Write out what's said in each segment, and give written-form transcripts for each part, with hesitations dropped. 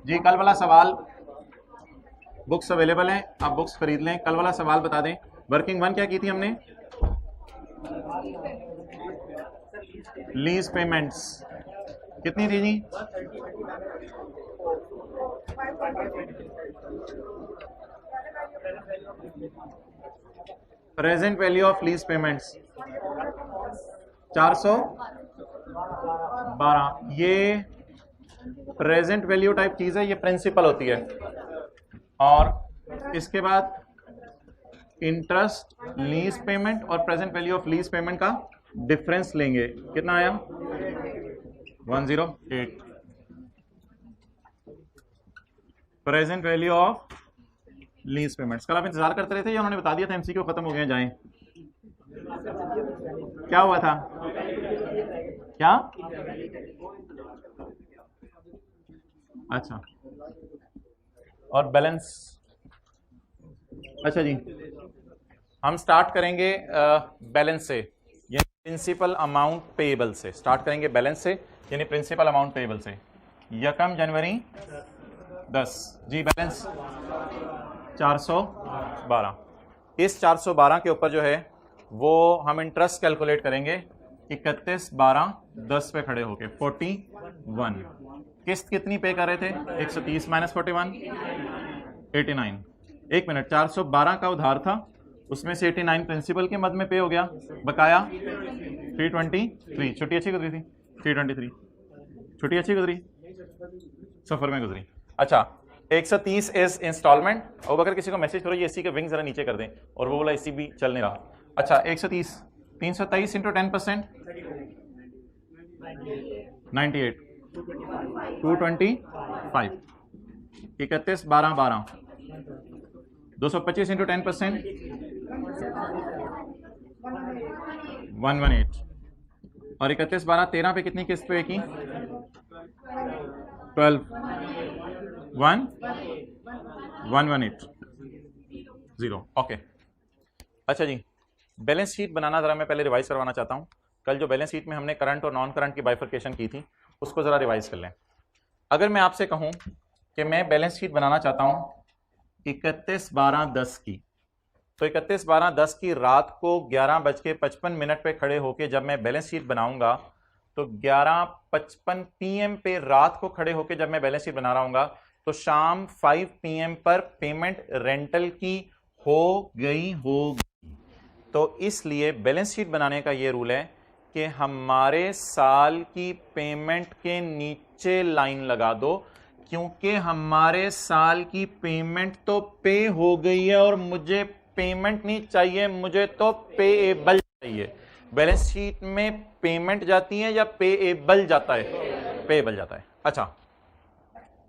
जी कल वाला सवाल, बुक्स अवेलेबल हैं, आप बुक्स खरीद लें। कल वाला सवाल बता दें। वर्किंग वन क्या की थी हमने? लीज पेमेंट्स कितनी थी जी? Present value of lease payments 412। ये प्रेजेंट वैल्यू टाइप चीज है, ये प्रिंसिपल होती है। और इसके बाद इंटरेस्ट, लीज पेमेंट और present value of lease payment का डिफरेंस लेंगे। कितना आया? 108। Present value of lease payments. कल आप इंतजार करते रहे थे या उन्होंने बता दिया था एमसीक्यू खत्म हो गए जाएं? क्या हुआ था? क्या? अच्छा, और बैलेंस। अच्छा जी, हम स्टार्ट करेंगे बैलेंस से, यानी प्रिंसिपल अमाउंट पेएबल से। स्टार्ट करेंगे बैलेंस से, यानी प्रिंसिपल अमाउंट पेएबल से। 1 जनवरी 10 जी, बैलेंस 412। इस 412 के ऊपर जो है वो हम इंटरेस्ट कैलकुलेट करेंगे 31/12/10 पे खड़े होके 41। किस्त कितनी पे कर रहे थे? 130 माइनस 41 89। एक मिनट, 412 का उधार था, उसमें से 89 प्रिंसिपल के मद में पे हो गया, बकाया 323। छुट्टी अच्छी गुजरी थी? 323 छुट्टी अच्छी गुजरी, सफर में गुजरी। अच्छा, 130 इज इंस्टॉलमेंट। और अगर किसी को मैसेज करो ये एसी के विंग जरा नीचे कर दें, और वो वाला एसी भी चल नहीं रहा। अच्छा, 130 323 इंटू 10% 98 225 31/12/12 225 इंटू 10% 118। और 31/12/13 पे कितनी किस्त पे की? 12 118 ओके। अच्छा जी, बैलेंस शीट बनाना जरा मैं पहले रिवाइज करवाना चाहता हूं। कल जो बैलेंस शीट में हमने करंट और नॉन करंट की बाइफर्केशन की थी, उसको जरा रिवाइज कर लें। अगर मैं आपसे कहूं कि मैं बैलेंस शीट बनाना चाहता हूं 31/12/10 की, तो 31/12/10 की रात को 11:55 पे खड़े होके जब मैं बैलेंस शीट बनाऊंगा, तो 11:55 PM पे रात को खड़े होके जब मैं बैलेंस शीट बना रहा हूंगा, तो शाम 5 PM पर पेमेंट रेंटल की हो गई होगी। तो इसलिए बैलेंस शीट बनाने का ये रूल है कि हमारे साल की पेमेंट के नीचे लाइन लगा दो, क्योंकि हमारे साल की पेमेंट तो पे हो गई है और मुझे पेमेंट नहीं चाहिए, मुझे तो पेएबल चाहिए। बैलेंस शीट में पेमेंट जाती है या पेएबल जाता है? पेएबल जाता है। अच्छा,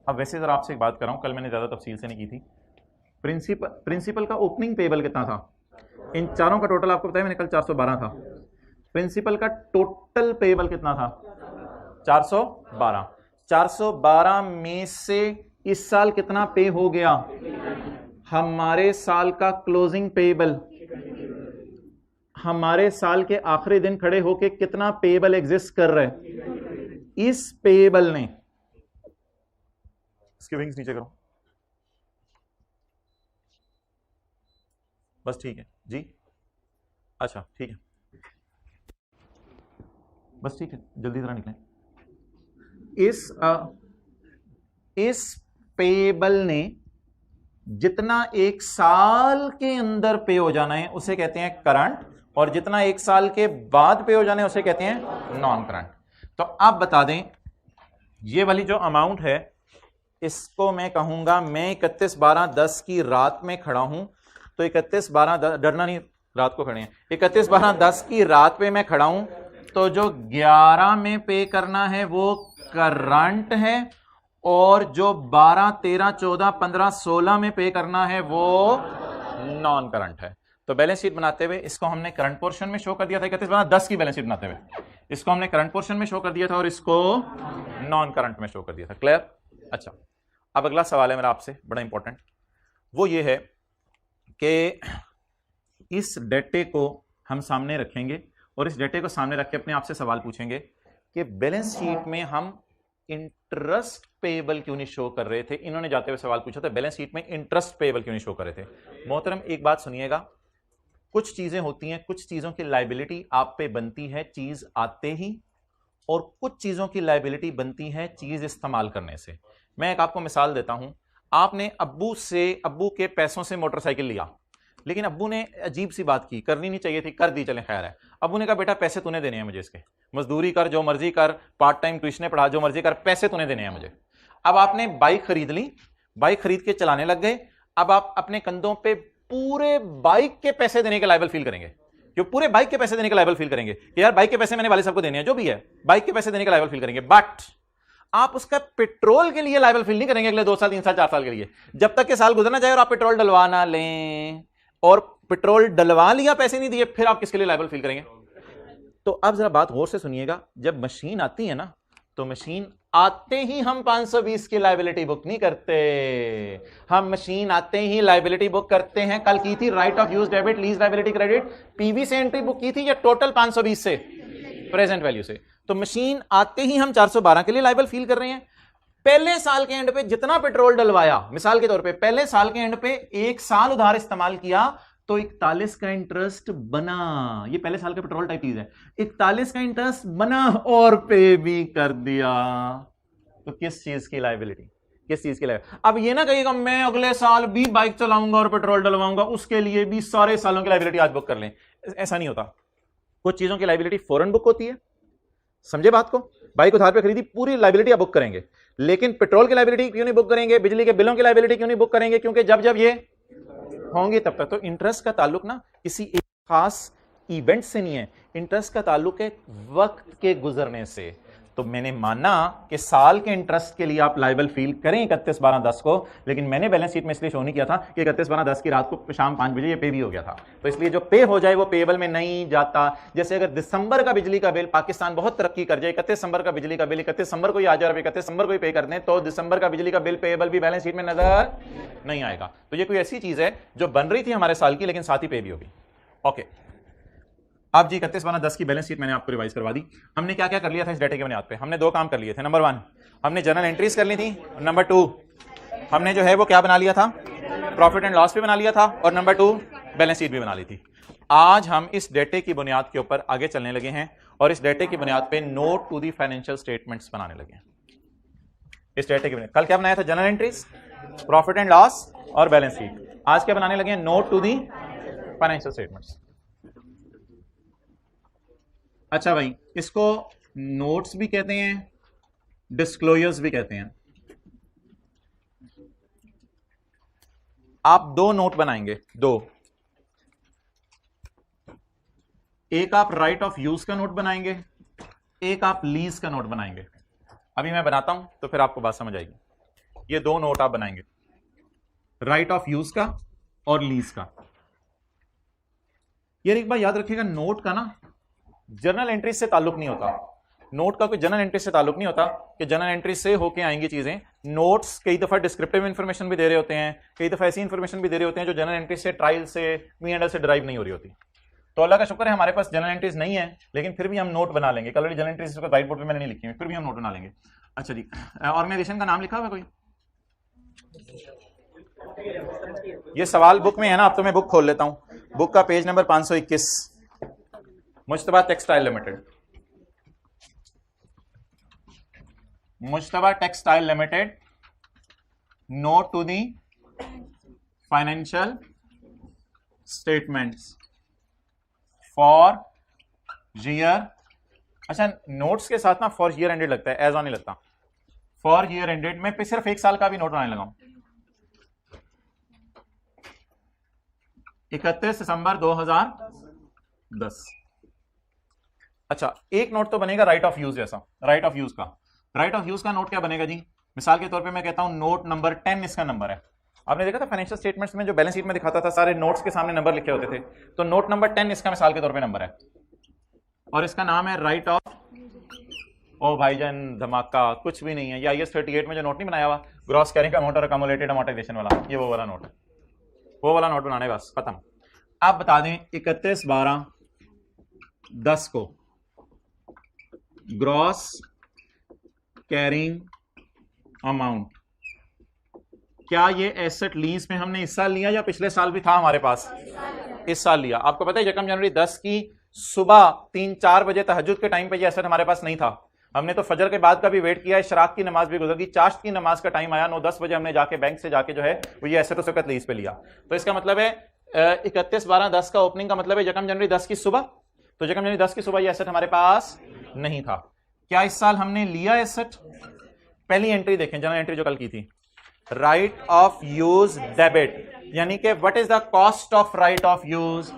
अब वैसे जरा आपसे एक बात कर रहा हूं, कल मैंने ज्यादा तफसील से नहीं की थी। प्रिंसिपल का ओपनिंग पेएबल कितना था? इन चारों का टोटल आपको बताया मैंने कल 412 था। प्रिंसिपल का टोटल पेएबल कितना था? 412। 412 में से इस साल कितना पे हो गया? हमारे साल का क्लोजिंग पेएबल, हमारे साल के आखिरी दिन खड़े होके कितना पेएबल एग्जिस्ट कर रहा है? इस पेएबल ने, इसके विंग्स नीचे करो बस, ठीक है जी। अच्छा ठीक है, बस ठीक है, जल्दी जरा निकलें। इस पेएबल ने जितना एक साल के अंदर पे हो जाना है उसे कहते हैं करंट, और जितना एक साल के बाद पे हो जाना है उसे कहते हैं नॉन करंट। तो आप बता दें, ये वाली जो अमाउंट है इसको मैं कहूंगा, मैं 31/12/10 की रात में खड़ा हूं, तो 31/12, डरना नहीं, रात को खड़े हैं, 31/12/10 की रात पे मैं खड़ा हूं, तो जो 11 में पे करना है वो करंट है, और जो 12, 13, 14, 15, 16 में पे करना है वो नॉन करंट है। तो बैलेंस शीट बनाते हुए इसको हमने करंट पोर्शन में शो कर दिया था, 31/12/10 की बैलेंस शीट बनाते हुए इसको हमने करंट पोर्शन में शो कर दिया था और इसको नॉन करंट में शो कर दिया था। क्लियर? अच्छा, अब अगला सवाल है मेरा आपसे, बड़ा इंपॉर्टेंट, वो ये है कि इस डेटे को हम सामने रखेंगे और इस डेटे को सामने रख के अपने आप से सवाल पूछेंगे कि बैलेंस शीट में हम इंटरेस्ट पेएबल क्यों नहीं शो कर रहे थे? इन्होंने जाते हुए सवाल पूछा था बैलेंस शीट में इंटरेस्ट पेएबल क्यों नहीं शो कर रहे थे? मोहतरम एक बात सुनिएगा, कुछ चीजें होती हैं, कुछ चीजों की लायबिलिटी आप पे बनती है चीज आते ही, और कुछ चीजों की लायबिलिटी बनती है चीज इस्तेमाल करने से। मैं एक आपको मिसाल देता हूं, आपने अब्बू के पैसों से मोटरसाइकिल लिया, लेकिन अब्बू ने अजीब सी बात की, करनी नहीं चाहिए थी, कर दी, चले खैर है। अब्बू ने कहा बेटा पैसे तूने देने हैं मुझे, इसके मजदूरी कर, जो मर्जी कर, पार्ट टाइम ट्यूशन पढ़ा, जो मर्जी कर, पैसे तूने देने हैं मुझे। अब आपने बाइक खरीद ली, बाइक खरीद के चलाने लग गए। अब आप अपने कंधों पे पूरे बाइक के पैसे देने के लायबल फील करेंगे, क्यों? पूरे बाइक के पैसे देने के लायबल फील करेंगे कि यार बाइक के पैसे मैंने वाले सबको देने हैं, जो भी है बाइक के पैसे देने के लायबल फील करेंगे। बट आप उसका पेट्रोल के लिए लायबल फील नहीं करेंगे अगले 2 साल 3 साल 4 साल के लिए, जब तक के साल गुजरना जाए और आप पेट्रोल डलवा ना लें। और पेट्रोल डलवा लिया, पैसे नहीं दिए, फिर आप किसके लिए लायबल फील करेंगे? तो अब जरा बात गौर से सुनिएगा, जब मशीन आती है ना, तो मशीन आते ही हम 520 की लायबिलिटी बुक नहीं करते, हम मशीन आते ही लायबिलिटी बुक करते हैं। कल की थी right of use debit, lease liability credit, PV से एंट्री बुक की थी या टोटल 520 से, प्रेजेंट वैल्यू से? तो मशीन आते ही हम 412 के लिए लायबल फील कर रहे हैं। पहले साल के एंड पे जितना पेट्रोल डलवाया, मिसाल के तौर पे पहले साल के एंड पे 1 साल उधार इस्तेमाल किया तो 41 का इंटरेस्ट बना। ये पहले साल का पेट्रोल टाइप चीज है, 41 का इंटरेस्ट बना और पे भी कर दिया। तो किस चीज की लायबिलिटी, किस चीज की लायबिलिटी? अब ये ना कहिएगा मैं अगले साल भी बाइक चलाऊंगा और पेट्रोल डलवाऊंगा, उसके लिए भी सारे सालों की लायबिलिटी आज बुक कर लें। ऐसा नहीं होता। कुछ चीजों की लायबिलिटी फौरन बुक होती है, समझे बात को? बाइक उधार पे खरीदी, पूरी लायबिलिटी आप बुक करेंगे, लेकिन पेट्रोल की लायबिलिटी क्यों नहीं बुक करेंगे? बिजली के बिलों की लायबिलिटी क्यों नहीं बुक करेंगे? क्योंकि जब जब ये होंगे तब तक। तो इंटरेस्ट का ताल्लुक ना किसी एक खास इवेंट से नहीं है, इंटरेस्ट का ताल्लुक है वक्त के गुजरने से। तो मैंने माना कि साल के इंटरेस्ट के लिए आप लायबल फील करें 31/12/10 को, लेकिन मैंने बैलेंस शीट में इसलिए शो नहीं किया था कि 31/12/10 की रात को शाम 5 बजे ये पे भी हो गया था। तो इसलिए जो पे हो जाए वो पेएबल में नहीं जाता। जैसे अगर दिसंबर का बिजली का बिल, पाकिस्तान बहुत तरक्की कर जाए, 31 दिसंबर का बिजली का बिल 31 दिसंबर को ही आ जाए और 31 दिसंबर को ही पे कर दें, तो दिसंबर का बिजली का बिल पेएबल भी बैलेंस शीट में नजर नहीं आएगा। तो ये कोई ऐसी चीज है जो बन रही थी हमारे साल की, लेकिन साथ ही पे भी होगी। ओके, अब जी 31/12/10 की बैलेंस शीट मैंने आपको रिवाइज करवा दी। हमने क्या क्या कर लिया था इस डेटे के बुनियाद पे? हमने 2 काम कर लिए थे। नंबर 1 हमने जर्नल एंट्रीज कर ली थी, नंबर 2 हमने जो है वो क्या बना लिया था, प्रॉफिट एंड लॉस भी बना लिया था, और नंबर 2 बैलेंस शीट भी बना ली थी। आज हम इस डेटे की बुनियाद के ऊपर आगे चलने लगे हैं और इस डेटे की बुनियाद पे note to the financial statements बनाने लगे हैं। इस डेटे की बुनियाद, कल क्या बनाया था? Journal entries, profit and loss और बैलेंस शीट। आज क्या बनाने लगे हैं? Note to the financial statements. अच्छा भाई, इसको नोट्स भी कहते हैं, डिस्क्लोजर्स भी कहते हैं। आप 2 नोट बनाएंगे, 2। एक आप राइट ऑफ यूज का नोट बनाएंगे, एक आप लीज का नोट बनाएंगे। अभी मैं बनाता हूं तो फिर आपको बात समझ आएगी। ये 2 नोट आप बनाएंगे, राइट ऑफ यूज का और लीज का। यार एक बार याद रखिएगा, नोट का ना जर्नल एंट्री से ताल्लुक नहीं होता। नोट का कोई जर्नल एंट्री से ताल्लुक नहीं होता कि जर्नल एंट्री से होके आएंगी चीजें। नोट्स कई दफा डिस्क्रिप्टिव इंफॉर्मेशन भी दे रहे होते हैं, कई दफा ऐसी इंफॉर्मेशन भी दे रहे होते हैं जो जर्नल एंट्री से, ट्रायल से, मी से डिराइव नहीं हो रही होती। तो अल्लाह का शुक्र है हमारे पास जर्नल एंट्रीज नहीं है, लेकिन फिर भी हम नोट बना लेंगे। कल जर्नल एंट्रीज व्हाइट बोर्ड पे मैंने नहीं लिखी है, फिर भी हम नोट बना लेंगे। अच्छा जी, ऑर्गेनाइजेशन का नाम लिखा हुआ कोई? ये सवाल बुक में है ना, अब तो मैं बुक खोल लेता हूं। बुक का page number 521, Mushtaba textile limited, Mushtaba textile limited, note to the financial statements for year. अच्छा, नोट्स के साथ ना फॉर ईयर एंडेड लगता है, एज ऑन नहीं लगता। फॉर ईयर एंडेड में सिर्फ 1 साल का भी नोट बनाने लगा हूं। 31 दिसंबर 2010। अच्छा, एक नोट तो बनेगा राइट ऑफ यूज जैसा, राइट ऑफ यूज का। राइट ऑफ यूज का नोट क्या बनेगा जी? मिसाल के तौर पे मैं कहता हूं नोट नंबर 10 इसका नंबर है। आपने देखा था फाइनेंशियल स्टेटमेंट्स में जो बैलेंस शीट में दिखाता था, सारे नोट्स के सामने नंबर लिखे होते थे। तो नोट नंबर 10 इसका मिसाल के तौर पे नंबर है और इसका नाम है राइट ऑफ। ओ भाईजान धमाका, कुछ भी नहीं है। या IAS 38 में जो नोट नहीं बनाया हुआ, ग्रॉस कैरिंग अमाउंट और अकमुलेटेड अमोर्टाइजेशन वाला, ये वो वाला नोट है। वो वाला नोट बनाने बस खत्म। आप बता दें 31/12/10 को ग्रॉस कैरिंग अमाउंट, क्या ये एसेट लीज में हमने इस साल लिया या पिछले साल भी था हमारे पास? इस साल लिया। आपको पता है यकम जनवरी 10 की सुबह 3-4 बजे तहज्जुद के टाइम पे ये एसेट हमारे पास नहीं था। हमने तो फजर के बाद का भी वेट किया, इशराक की नमाज भी गुजर गई, चाश्त की नमाज का टाइम आया, 9-10 बजे हमने जाके बैंक से जाके जो है वो ये एसेट उस वक्त लीज पे लिया। तो इसका मतलब है 31/12/10 का ओपनिंग का मतलब है यकम जनवरी 10 की सुबह। तो यकम जनवरी 10 की सुबह ये एसेट हमारे पास नहीं था। क्या इस साल हमने लिया एसेट? पहली एंट्री देखें, जनरल एंट्री जो कल की थी, राइट ऑफ यूज डेबिट, यानी कि what is the cost of right of use.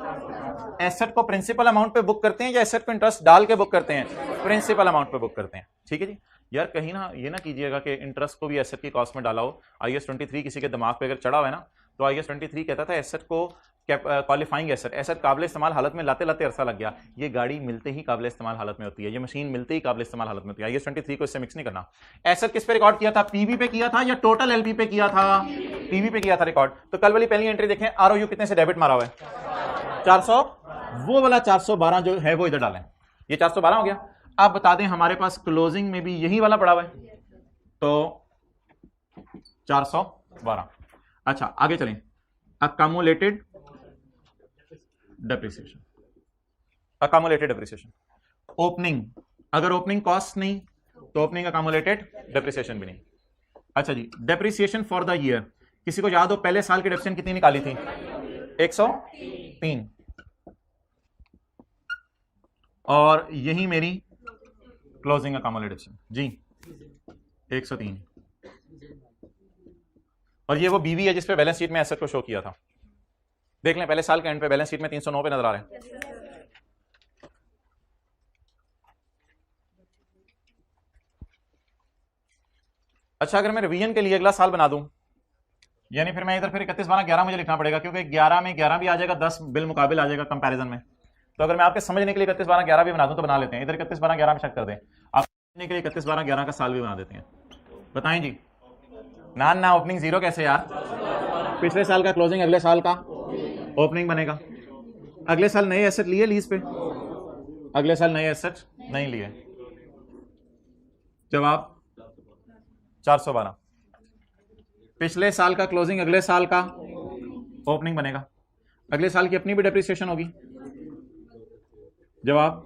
Asset को प्रिंसिपल अमाउंट पे बुक करते हैं या एसेट को इंटरेस्ट डाल के बुक करते हैं? प्रिंसिपल अमाउंट पे बुक करते हैं। ठीक है जी। यार कहीं ना ये ना कीजिएगा कि इंटरेस्ट को भी एसेट की कॉस्ट में डाला हो। IAS 23 किसी के दिमाग पे अगर चढ़ा हुआ है ना, तो IAS 23 कहता था एसेट को क्वालिफाइंग एसेट, एसेट काबिल इस्तेमाल हालत में लाते लाते अरसा लग गया। ये गाड़ी मिलते ही काबिल इस्तेमाल हालत में होती है, ये मशीन मिलते ही काबिल इस्तेमाल हालत में होती है। IAS 23 को इससे मिक्स नहीं करना। एसेट किस पे रिकॉर्ड किया था? पीवी पे किया था या टोटल एलपी पे किया था? पीवी पे किया था रिकॉर्ड। तो कल वाली पहली एंट्री देखें, ROU कितने से डेबिट मारा हुआ है? 400। वो वाला 412 जो है वो इधर डालें, ये 412 हो गया। आप बता दें हमारे पास क्लोजिंग में भी यही वाला पड़ा हुआ है, तो 412। अच्छा आगे चलें, अकमुलेटेड डेप्रिसिएशन। अकमुलेटेड डेप्रिसिएशन ओपनिंग, अगर ओपनिंग कॉस्ट नहीं तो ओपनिंग अकमुलेटेड डेप्रिसिएशन भी नहीं। अच्छा जी, डेप्रिसिएशन फॉर द ईयर, किसी को याद हो पहले साल की डेप्रिसिएशन कितनी निकाली थी? 103, और यही मेरी क्लोजिंग अकमुलेटेड जी 103, और ये वो बीवी है जिस पे बैलेंस शीट में एसेट को शो किया था। देख लें पहले साल के एंड पे बैलेंस शीट में 309 पे नजर आ रहे हैं। अच्छा अगर मैं रिवीजन के लिए अगला साल बना दूं, यानी फिर मैं इधर फिर 31/12/11 मुझे लिखना पड़ेगा, क्योंकि 11 में 11 भी आ जाएगा, 10 बिल मुकाबिल आ जाएगा कंपैरिजन में। तो अगर मैं आपके समझने के लिए 31/12/11 भी बना दूं तो बना लेते हैं, इधर 31/12/11 में शक कर दें, आप समझने के लिए 31/12/11 का साल भी बना देते हैं। बताएं जी। ना ओपनिंग जीरो कैसे यार? पिछले साल का क्लोजिंग अगले साल का ओपनिंग बनेगा। अगले साल नए एसेट लिए लीज पे, अगले साल नए एसेट नहीं लिए। जवाब 412। पिछले साल का क्लोजिंग अगले साल का ओपनिंग बनेगा, अगले साल की अपनी भी डेप्रिसिएशन होगी। जवाब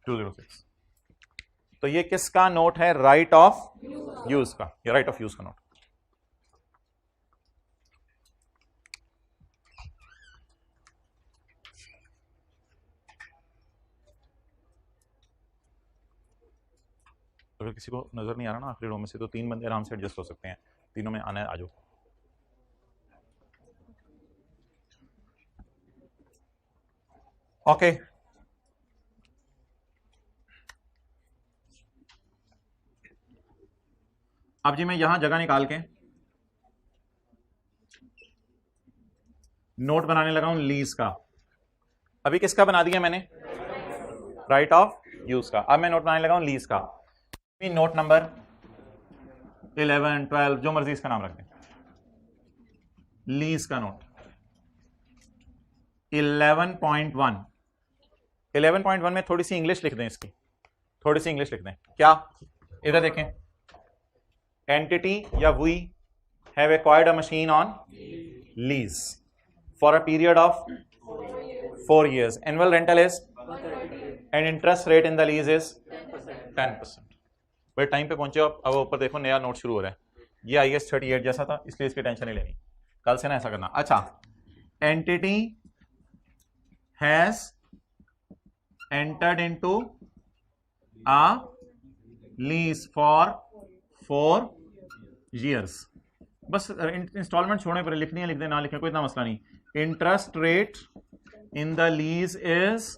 206। तो ये किसका नोट है? राइट ऑफ यूज का, ये राइट ऑफ यूज का नोट। अगर किसी को नजर नहीं आ रहा ना आखिरी रो में से, तो 3 बंदे आराम से एडजस्ट हो सकते हैं, तीनों में आना है, आ जाओ। ओके अब जी मैं यहां जगह निकाल के नोट बनाने लगा हूं लीज का। अभी किसका बना दिया मैंने? राइट ऑफ यूज का। अब मैं नोट बनाने लगा हूं लीज का। नोट नंबर 11, 12 जो मर्जी इसका नाम रख दें। लीज का नोट 11.1। 11.1 में थोड़ी सी इंग्लिश लिख दें, इसकी थोड़ी सी इंग्लिश लिख दें। क्या? इधर देखें, एंटिटी या we have acquired a machine on lease for a period of 4 years. Annual rental is and interest rate in the lease is 10%. भाई टाइम पे पहुंचे अब ऊपर देखो नया नोट शुरू हो रहा है। ये IAS 38 जैसा था, इसलिए इसकी टेंशन नहीं लेनी, कल से ना ऐसा करना। अच्छा, entity has entered into a lease for 4 years। बस इंस्टॉलमेंट छोड़ने पर लिखनी है लिख दे, ना लिखें कोई इतना मसला नहीं। Interest rate in the lease is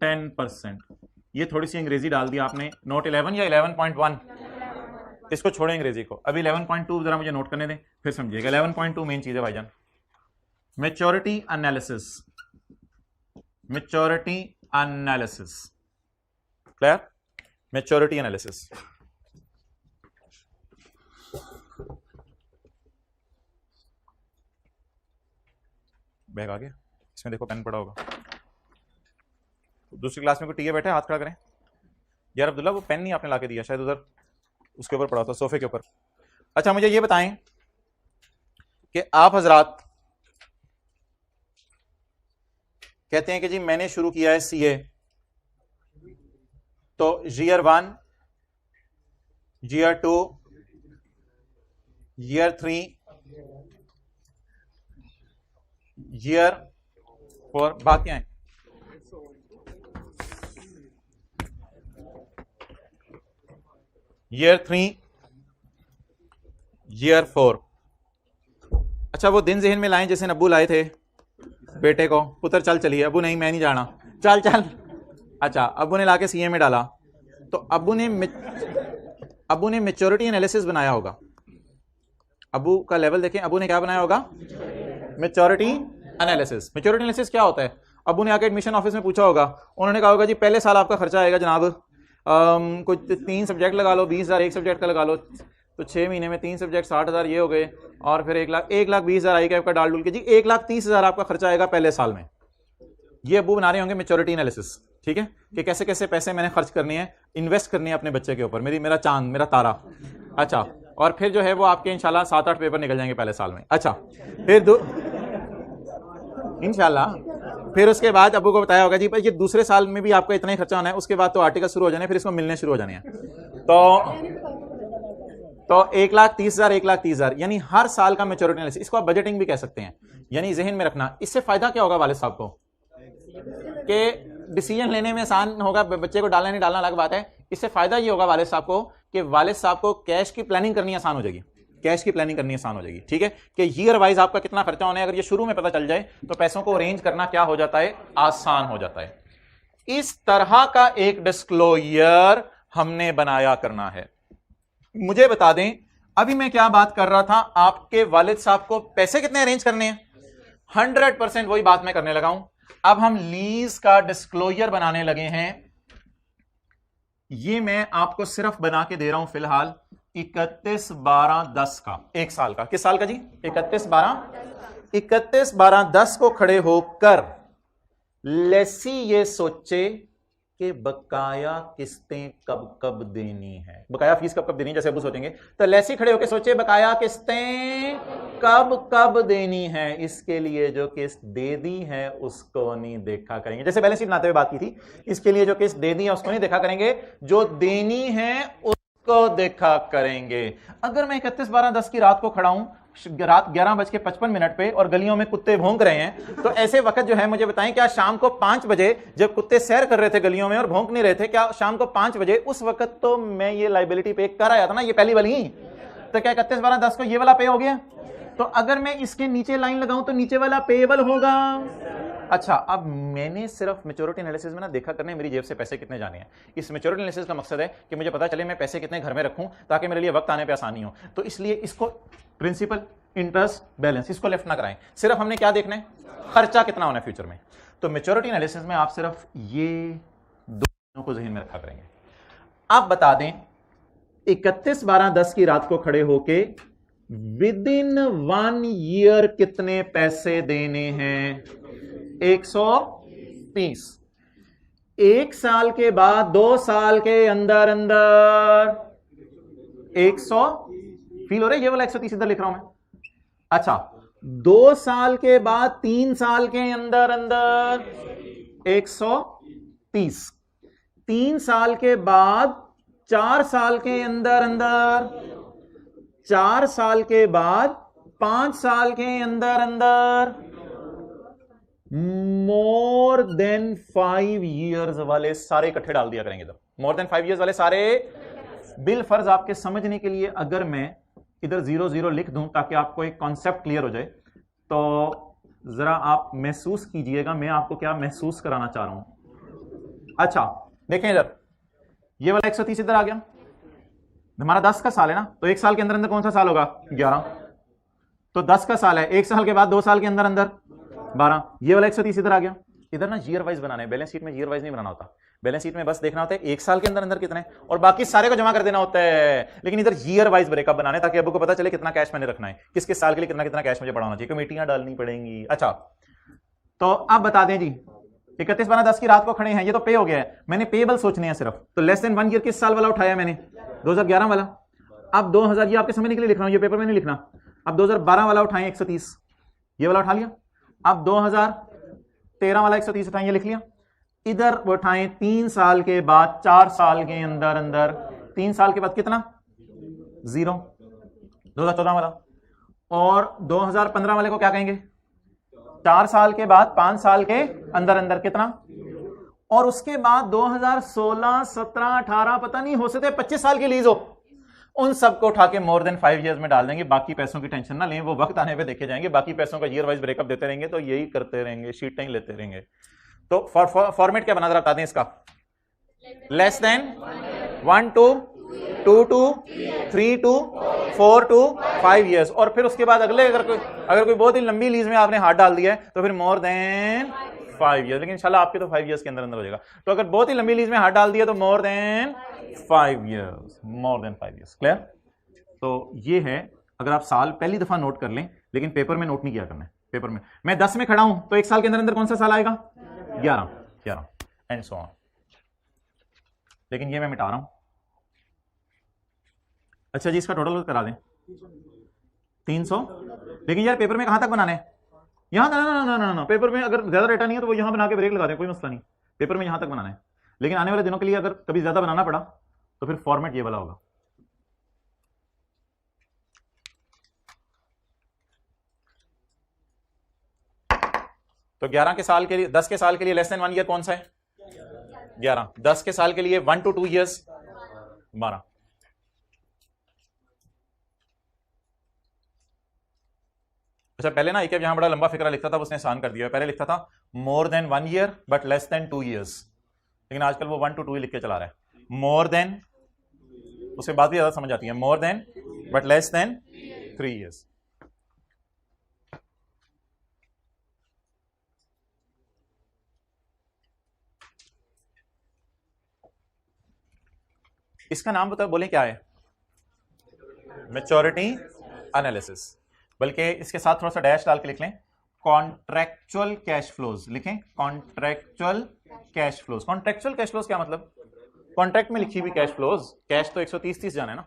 10%। ये थोड़ी सी अंग्रेजी डाल दी आपने। नोट 11 या 11.1, इसको छोड़ें अंग्रेजी को। अभी 11.2 जरा मुझे नोट करने दें, फिर समझिएगा। 11.2 मेन चीज है भाईजान, maturity analysis. Maturity analysis clear? Maturity analysis. Bag आ गया, इसमें देखो पेन पड़ा होगा, दूसरी क्लास में कोई टीए बैठे, हाथ खड़ा करें। यार अब्दुल्ला वो पेन नहीं आपने लाके दिया, शायद उधर उसके ऊपर पड़ा था, सोफे के ऊपर। अच्छा मुझे ये बताएं कि आप हजरात कहते हैं कि जी मैंने शुरू किया है सीए, तो ईयर 1, ईयर 2, ईयर 3, ईयर 4, बात क्या है? Year 3, year 4। अच्छा वो दिन जहन में लाएं जैसे अब्बू लाए थे बेटे को, पुत्र चल चलिए, अब्बू नहीं मैं नहीं जाना, चल चल। अच्छा अब्बू ने लाके सीए में डाला, तो अब्बू ने मैच्योरिटी एनालिसिस बनाया होगा। अब्बू का लेवल देखें, अब्बू ने क्या बनाया होगा? Maturity analysis. मैच्योरिटी एनालिसिस क्या होता है? अब्बू ने आके एडमिशन ऑफिस में पूछा होगा, उन्होंने कहा होगा जी पहले साल आपका खर्चा आएगा जनाब कुछ 3 सब्जेक्ट लगा लो, 20,000 एक सब्जेक्ट का लगा लो, तो 6 महीने में 3 सब्जेक्ट 60,000 ये हो गए, और फिर 1,20,000 आएगा आपका डाल डुल के जी 1,30,000 आपका खर्चा आएगा पहले साल में। ये अब्बू बना रहे होंगे मैच्योरिटी एनालिसिस, ठीक है, कि कैसे कैसे पैसे मैंने खर्च करने हैं, इन्वेस्ट करने हैं अपने बच्चे के ऊपर, मेरा चांद, मेरा तारा। अच्छा और फिर जो है वो आपके इंशाल्लाह 7-8 पेपर निकल जाएंगे पहले साल में। अच्छा फिर इंशाल्लाह फिर उसके बाद अब्बू को बताया होगा जी भाई ये दूसरे साल में भी आपका इतना ही खर्चा होना है, उसके बाद तो आर्टिकल शुरू हो जाने, फिर इसको मिलने शुरू हो जाने हैं। तो 1,30,000 1,30,000 यानी हर साल का मैच्योरिटी एनालिसिस, इसको आप बजटिंग भी कह सकते हैं। यानी जहन में रखना, इससे फायदा क्या होगा वालिद साहब को कि डिसीजन लेने में आसान होगा, बच्चे को डालना नहीं डालना अलग बात है। इससे फायदा ये होगा वालिद साहब को कि वालिद साहब को कैश की प्लानिंग करनी आसान हो जाएगी, कैश की प्लानिंग करनी आसान हो जाएगी, ठीक है, कि ईयर वाइज आपका कितना खर्चा होना है अगर ये शुरू में पता चल जाए तो पैसों को अरेंज करना क्या हो जाता है, आसान हो जाता है। इस तरह का एक डिस्क्लोजर हमने बनाया करना है। मुझे बता दें अभी मैं क्या बात कर रहा था, आपके वालिद साहब को पैसे कितने अरेंज करने हैं, 100% वही बात मैं करने लगा हूं। अब हम लीज का डिस्क्लोजर बनाने लगे हैं, ये मैं आपको सिर्फ बना के दे रहा हूं फिलहाल 31/12/10 का, एक साल का। किस साल का जी? 31/12/10 को खड़े होकर लेसी ये सोचे कि बकाया किस्तें कब कब देनी है, बकाया फीस कब कब देनी है, जैसे अबू सोचेंगे तो लेसी खड़े होकर सोचे बकाया किस्तें कब कब देनी है, इसके लिए जो किस्त दे दी है उसको नहीं देखा करेंगे, जैसे बैलेंस शीट बनाते हुए बात की थी, इसके लिए जो किस्त दे दी है उसको नहीं देखा करेंगे, जो देनी है उसको देखा करेंगे। अगर मैं 31/12/10 की रात को खड़ा हूं, रात 11:55 पे और गलियों में कुत्ते भौंक रहे हैं, तो ऐसे वक्त जो है मुझे बताएं क्या शाम को 5 बजे जब कुत्ते सैर कर रहे थे गलियों में और भौंक नहीं रहे थे, क्या शाम को 5 बजे उस वक्त तो मैं ये लाइबिलिटी पे कर आया था ना, ये पहली वाली ही, तो क्या 31/12/10 को ये वाला पे हो गया? तो अगर मैं इसके नीचे लाइन लगाऊं तो नीचे वाला पेएबल होगा। अच्छा अब मैंने सिर्फ मैच्योरिटी एनालिसिस में ना देखा करने मेरी जेब से पैसे कितने जाने हैं। इस मैच्योरिटी एनालिसिस का मकसद है कि मुझे पता चले मैं पैसे कितने घर में रखूं ताकि मेरे लिए वक्त आने पे आसानी हो। तो इसलिए इसको प्रिंसिपल, इंटरेस्ट, बैलेंस इसको लेफ्ट ना कराएं, सिर्फ हमने क्या देखना है, खर्चा कितना होना है फ्यूचर में। तो मैच्योरिटी एनालिसिस में आप सिर्फ ये दो को जहन में रखा करेंगे। आप बता दें 31/12/10 की रात को खड़े होके विद इन 1 ईयर कितने पैसे देने हैं, 130। 1 साल के बाद 2 साल के अंदर अंदर 100, फील हो रहा है ये वाला 130 इधर लिख रहा हूं मैं। अच्छा 2 साल के बाद 3 साल के अंदर अंदर 130, 3 साल के बाद 4 साल के अंदर अंदर, 4 साल के बाद 5 साल के अंदर अंदर, मोर देन 5 ईयर्स वाले सारे इकट्ठे डाल दिया करेंगे। इधर मोर देन 5 ईयर्स वाले सारे, बिल फर्ज आपके समझने के लिए अगर मैं इधर 0-0 लिख दूं ताकि आपको एक कॉन्सेप्ट क्लियर हो जाए, तो जरा आप महसूस कीजिएगा मैं आपको क्या महसूस कराना चाह रहा हूं। अच्छा देखें इधर ये वाला 130 इधर आ गया, हमारा 10 का साल है ना, तो 1 साल के अंदर अंदर कौन सा साल होगा, 11, तो 10 का साल है, 1 साल के बाद 2 साल के अंदर अंदर 12, ये वाला 130 इधर आ गया। इधर ना ईयर वाइज बनाना है, बैलेंस शीट में ईयर वाइज नहीं बनाना होता, बैलेंस शीट में बस देखना होता है 1 साल के अंदर अंदर कितने और बाकी सारे को जमा कर देना होता है, लेकिन इधर ईयर वाइज ब्रेकअप बनाना है ताकि अब्बू को पता चले कितना कैश मैंने रखना है, किस किस साल के लिए कितना कितना कैश मुझे पड़ा होना चाहिए, कमेटियां डालनी पड़ेंगी। अच्छा तो अब बता दें जी 31/12/10 की रात को खड़े हैं, ये तो पे हो गया है, मैंने पेबल सोचने हैं सिर्फ। तो लेस देन 1 ईयर किस साल वाला उठाया मैंने? 2011 वाला। अब 2000, ये आपके समझने के लिए लिख रहा हूं, ये पेपर में नहीं लिखना। अब 2012 वाला उठाएं 130, ये वाला उठा लिया। अब 2013 वाला 130 उठाएं, ये लिख लिया। इधर उठाएं 3 साल के बाद, 4 साल के अंदर अंदर, 3 साल के बाद कितना? 0। 2014 वाला। और 2015 वाले को क्या कहेंगे? 4 साल के बाद, 5 साल के अंदर अंदर कितना? और उसके बाद 2016, 17, 18, पता नहीं, हो सकते 25 साल की लीज हो, उन सबको उठा के मोर देन 5 इयर्स में डाल देंगे। बाकी पैसों की टेंशन ना लें, वो वक्त आने पे देखे जाएंगे। बाकी पैसों का ईयर वाइज ब्रेकअप देते रहेंगे, तो यही करते रहेंगे, शीटें ही लेते रहेंगे। तो फॉर्मेट क्या बना, बता दें इसका? Less than 1 to 2 to 3 to 4 to 5 years. और फिर उसके बाद अगले, अगर कोई बहुत ही लंबी लीज में आपने हाथ डाल दिया है तो फिर मोर देन 5 इयर्स। लेकिन इंशाल्लाह आपके तो 5 इयर्स के अंदर अंदर हो जाएगा। तो अगर बहुत ही लंबी लीज में हाथ डाल दिया तो more than 5 years, more than 5 years. Clear? तो ये है, अगर आप साल पहली दफा नोट कर लें, लेकिन पेपर में नोट नहीं किया करना है। पेपर में मैं 10 में खड़ा हूं तो 1 साल के अंदर अंदर कौन सा साल आएगा? 11 एंड सो ऑन। लेकिन ये मैं मिटा रहा हूं। अच्छा जी, इसका टोटल करा दें 300। लेकिन यार पेपर में कहां तक बनाने हैं? यहां ना, पेपर में अगर ज्यादा डेटा नहीं है तो वो यहां बना के ब्रेक लगा दें, कोई मसला नहीं। पेपर में यहां तक बनाना है। लेकिन आने वाले दिनों के लिए अगर कभी ज्यादा बनाना पड़ा तो फिर फॉर्मेट ये वाला होगा। तो 11 के साल के लिए, 10 के साल के लिए लेस देन 1 ईयर कौन सा है? 11। 10 के साल के लिए 1 to 2 इयर्स 12। अच्छा, पहले ना एक यहां बड़ा लंबा फिक्रा लिखता था, उसने आसान कर दिया। पहले लिखता था more than 1 year but less than 2 years, लेकिन आजकल वो 1 to 2 ही लिख के चला रहा है। मोर देन, उससे बात भी ज्यादा समझ आती है। More than but less than 3 years. इसका नाम बता, बोले क्या है? Maturity analysis. बल्कि इसके साथ थोड़ा सा डैश डाल के लिख लें, कॉन्ट्रैक्चुअल कैश फ्लोज लिखें। Contractual cash flows. Contractual cash flows क्या मतलब? कॉन्ट्रैक्ट में लिखी हुई कैश फ्लोज। कैश तो 130 जाना है ना,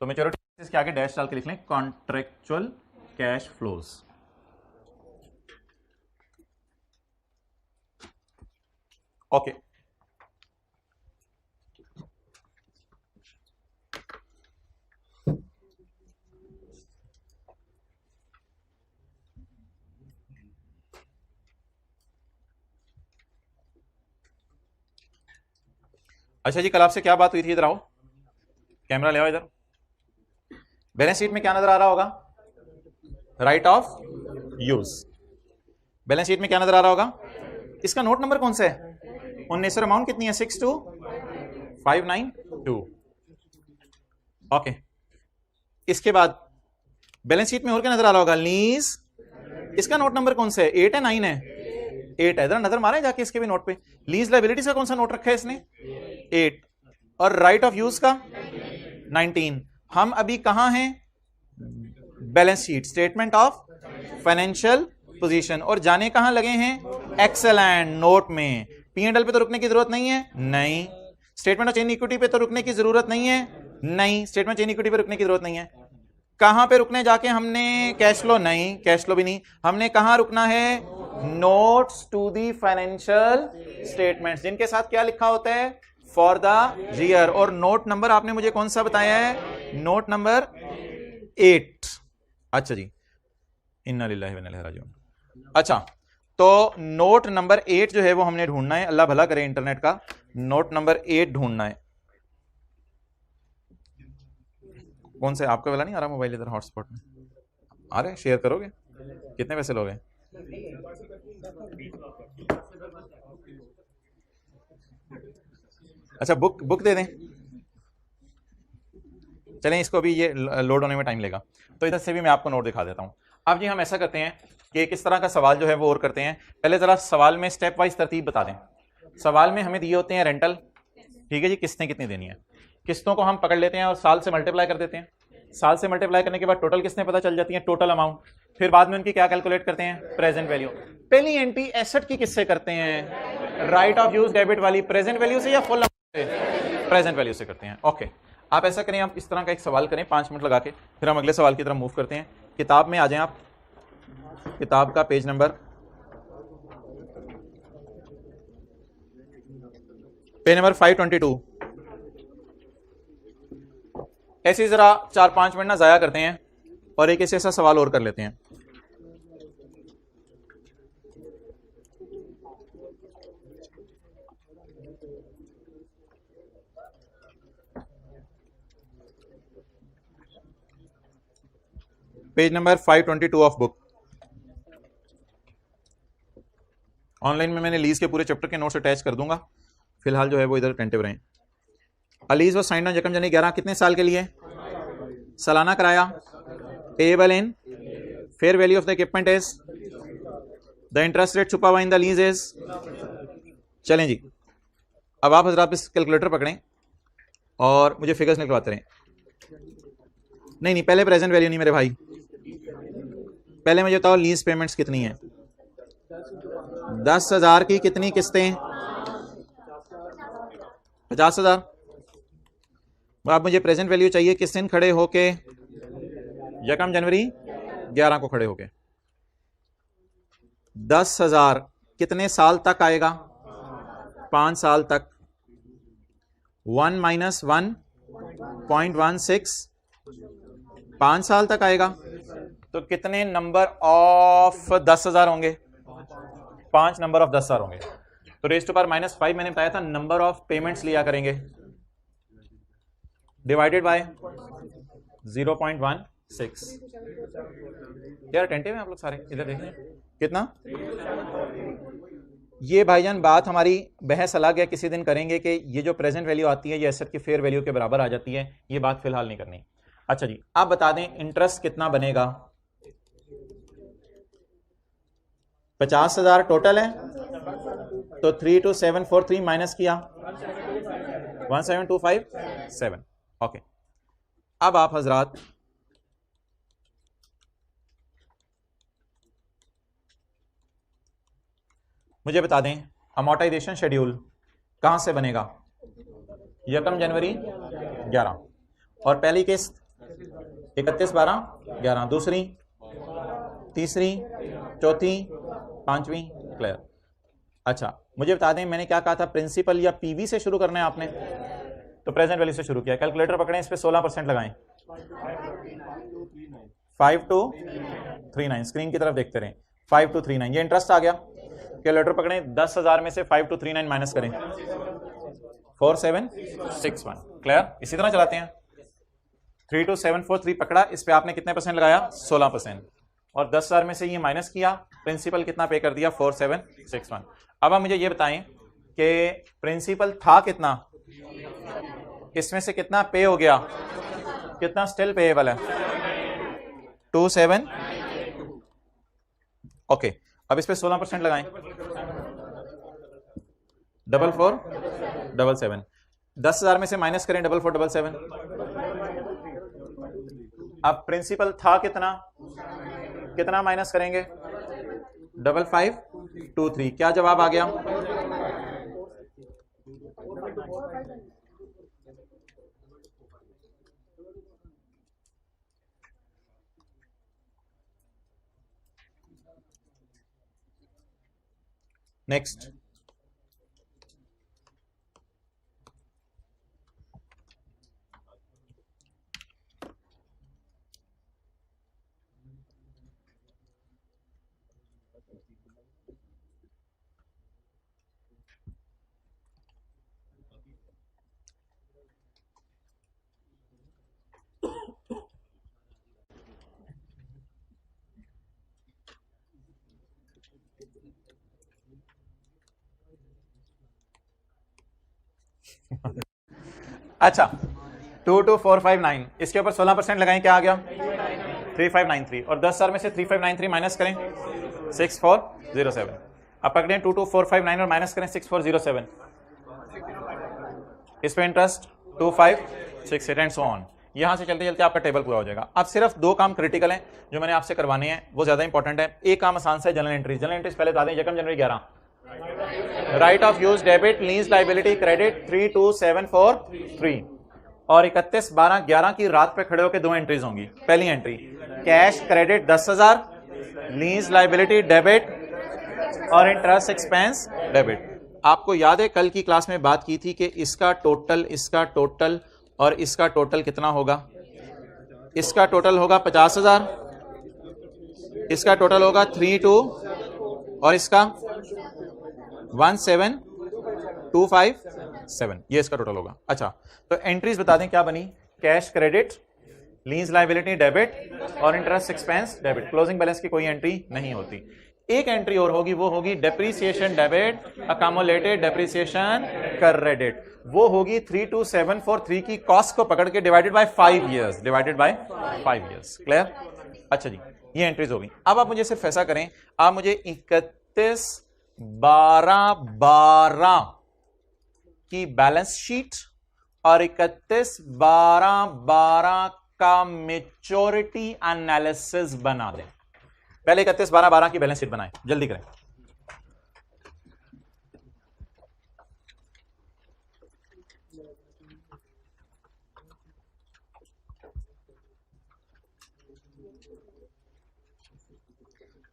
तो मैच्योरिटी के आगे डैश डाल के लिख लें कॉन्ट्रैक्चुअल कैश फ्लोज। ओके। अच्छा जी, कल आपसे क्या बात हुई थी? इधर आओ, कैमरा ले आओ इधर। बैलेंस शीट में क्या नजर आ रहा होगा? Right of use. Balance sheet में क्या नजर आ रहा होगा? इसका नोट नंबर कौन सा है? 19 और अमाउंट कितनी है? 62592। ओके। इसके बाद बैलेंस शीट में और क्या नजर आ रहा होगा? लीज। इसका नोट नंबर कौन सा है? 8 है 9 है? 8 है। इधर नजर मारे जाके इसके भी नोट पे। लीज लायबिलिटीज का कौन सा नोट रखा है इसने? 8। और राइट ऑफ यूज का 19। हम अभी कहां हैं? Balance sheet, statement of financial position. और जाने कहां लगे हैं? एक्सेलेंट, नोट में। P&L पे तो रुकने की जरूरत नहीं है? नहीं। स्टेटमेंट ऑफ चेन इक्विटी पे तो रुकने की जरूरत नहीं है? नहीं। स्टेटमेंट चेन इक्विटी पे रुकने की जरूरत नहीं है। कहां पे रुकने जाके हमने? Cash flow? नहीं, कैश फ्लो भी नहीं। हमने कहां रुकना है? Notes to the financial statements, जिनके साथ क्या लिखा होता है? For the year. और नोट नंबर आपने मुझे कौन सा बताया है? Note number 8। अच्छा जी, इन्ना लिल्लाहि व इन्ना इलैहि राजिऊन। अच्छा, तो नोट नंबर 8 जो है वो हमने ढूंढना है। अल्लाह भला करे इंटरनेट का। नोट नंबर 8 ढूंढना है। कौन से? आपका वाला नहीं आ रहा मोबाइल इधर हॉटस्पॉट में? आ रहे? शेयर करोगे? कितने पैसे लोगे? अच्छा, बुक दे दें। चलें, इसको भी ये लोड होने में टाइम लेगा, तो इधर से भी मैं आपको नोट दिखा देता हूं। अब जी हम ऐसा करते हैं कि किस तरह का सवाल जो है वो और करते हैं। पहले जरा सवाल में स्टेप वाइज तरतीब बता दें। सवाल में हमें दिए होते हैं रेंटल, ठीक है जी, किस्तें कितनी देनी है। किस्तों को हम पकड़ लेते हैं और साल से मल्टीप्लाई कर देते हैं। साल से मल्टीप्लाई करने के बाद टोटल किस्तें पता चल जाती हैं, टोटल अमाउंट। फिर बाद में उनकी क्या कैलकुलेट करते हैं? Present value. पहली एंट्री एसेट की किससे करते हैं? राइट ऑफ यूज डेबिट वाली प्रेजेंट वैल्यू से या फुल नंबर से? प्रेजेंट वैल्यू से करते हैं। ओके, आप ऐसा करें, आप इस तरह का एक सवाल करें 5 मिनट लगा के, फिर हम अगले सवाल की तरफ मूव करते हैं। किताब में आ जाएं आप, किताब का पेज नंबर पेज नंबर 522। ऐसे जरा 4-5 मिनट ना जाया करते हैं और एक ऐसा सवाल और कर लेते हैं। Page number 522 of book. Online में मैंने लीज के पूरे चैप्टर के नोट्स अटैच कर दूंगा, फिलहाल जो है वो इधर अटेंटिव रहें। अलीज व साइंड ऑन यकम जनवरी 11 कितने साल के लिए? सालाना किराया payable in fair value of the equipment is the interest rate छुपा हुआ इन द लीज इज। चलें जी, अब आप हजरात इस कैलकुलेटर पकड़ें और मुझे फिगर्स निकलवाते रहें। नहीं, पहले प्रेजेंट वैल्यू नहीं मेरे भाई, पहले मुझे बताओ लीज पेमेंट्स कितनी है? 10,000 की कितनी किस्तें? 50,000। अब मुझे प्रेजेंट वैल्यू चाहिए किस दिन खड़े होके? यकम जनवरी 11 को खड़े होके। 10,000 कितने साल तक आएगा? 5 साल तक। 1 माइनस 1.16 5 साल तक आएगा। तो कितने नंबर ऑफ 10,000 होंगे? 5 नंबर ऑफ 10,000 होंगे। तो रेज़ टू पावर -5 मैंने बताया था नंबर ऑफ पेमेंट्स लिया करेंगे, डिवाइडेड बाय 0.16। यार अटेंटिव हैं आप लोग सारे, इधर देखें कितना। ये भाईजान बात हमारी बहस अलग है, किसी दिन करेंगे कि ये जो प्रेजेंट वैल्यू आती है ये एसेट की फेयर वैल्यू के बराबर आ जाती है, ये बात फिलहाल नहीं करनी। अच्छा जी, आप बता दें इंटरेस्ट कितना बनेगा? 50,000 टोटल है, तो 32743 माइनस किया 17257। ओके, अब आप हजरात मुझे बता दें अमोर्टाइजेशन शेड्यूल कहां से बनेगा? यकम जनवरी 11 और पहली किस्त 31/12/11, दूसरी, तीसरी, चौथी, पांचवी। क्लियर। अच्छा, मुझे बता दें मैंने क्या कहा था, प्रिंसिपल या पीवी से शुरू करना है आपने, तो प्रेजेंट वैल्यू से शुरू किया। कैलकुलेटर पकड़ें, इस पे 16% लगाएं। 5239, स्क्रीन की तरफ देखते रहें। 5239 ये इंटरेस्ट आ गया। कैलकुलेटर पकड़ें, 10,000 में से 5239 माइनस करें 4761। क्लियर। इसी तरह चलाते हैं। 32743 पकड़ा, इस पे आपने कितने परसेंट लगाया? 16%। और 10,000 में से ये माइनस किया, प्रिंसिपल कितना पे कर दिया? 4761। अब आप मुझे ये बताएं कि प्रिंसिपल था कितना, इसमें से कितना पे हो गया, कितना स्टिल पेएबल है? 27। ओके, अब इस पे 16% लगाएं। 4477। 10,000 में से माइनस करें 4477। अब प्रिंसिपल था कितना, कितना माइनस करेंगे? 5523। क्या जवाब आ गया? नेक्स्ट, अच्छा 22459, इसके ऊपर 16% लगाएं, क्या आ गया? 3593। और 10,000 में से 3593 माइनस करें 6407। अब पकड़ें 22459 और माइनस करें 6407। इस पे इंटरेस्ट 2568 एंड सो ऑन। यहां से चलते चलते आपका टेबल पूरा हो जाएगा। अब सिर्फ 2 काम क्रिटिकल हैं जो मैंने आपसे करवाने हैं, वो ज्यादा इंपॉर्टेंट है। एक काम आसान सा है, जनरल एंट्रीज। जनरल एंट्रीज पहले बता दें, यकम जनवरी 11 right of use debit, lease liability credit 32743 और 31/12/11 की रात पे खड़े होकर दो एंट्रीज होंगी। पहली entry cash credit 10,000, lease liability debit और इंटरेस्ट एक्सपेंस डेबिट। आपको याद है कल की क्लास में बात की थी कि इसका टोटल और इसका टोटल कितना होगा? इसका टोटल होगा 50,000, इसका टोटल होगा 32 और इसका 17,257, ये इसका टोटल होगा। अच्छा, तो एंट्रीज बता दें क्या बनी? Cash credit, lease liability debit और interest expense debit. Closing balance की कोई एंट्री नहीं होती। एक एंट्री और होगी, वो होगी depreciation debit, accumulated depreciation credit. वो होगी 32743 की कॉस्ट को पकड़ के डिवाइडेड बाय 5 इयर्स, क्लियर? अच्छा जी, ये एंट्रीज होगी। अब आप मुझे सिर्फ ऐसा करें, आप मुझे 31/12/12 की बैलेंस शीट और 31/12/12 का मेच्योरिटी एनालिसिस बना दें। पहले 31/12/12 की बैलेंस शीट बनाएं, जल्दी करें।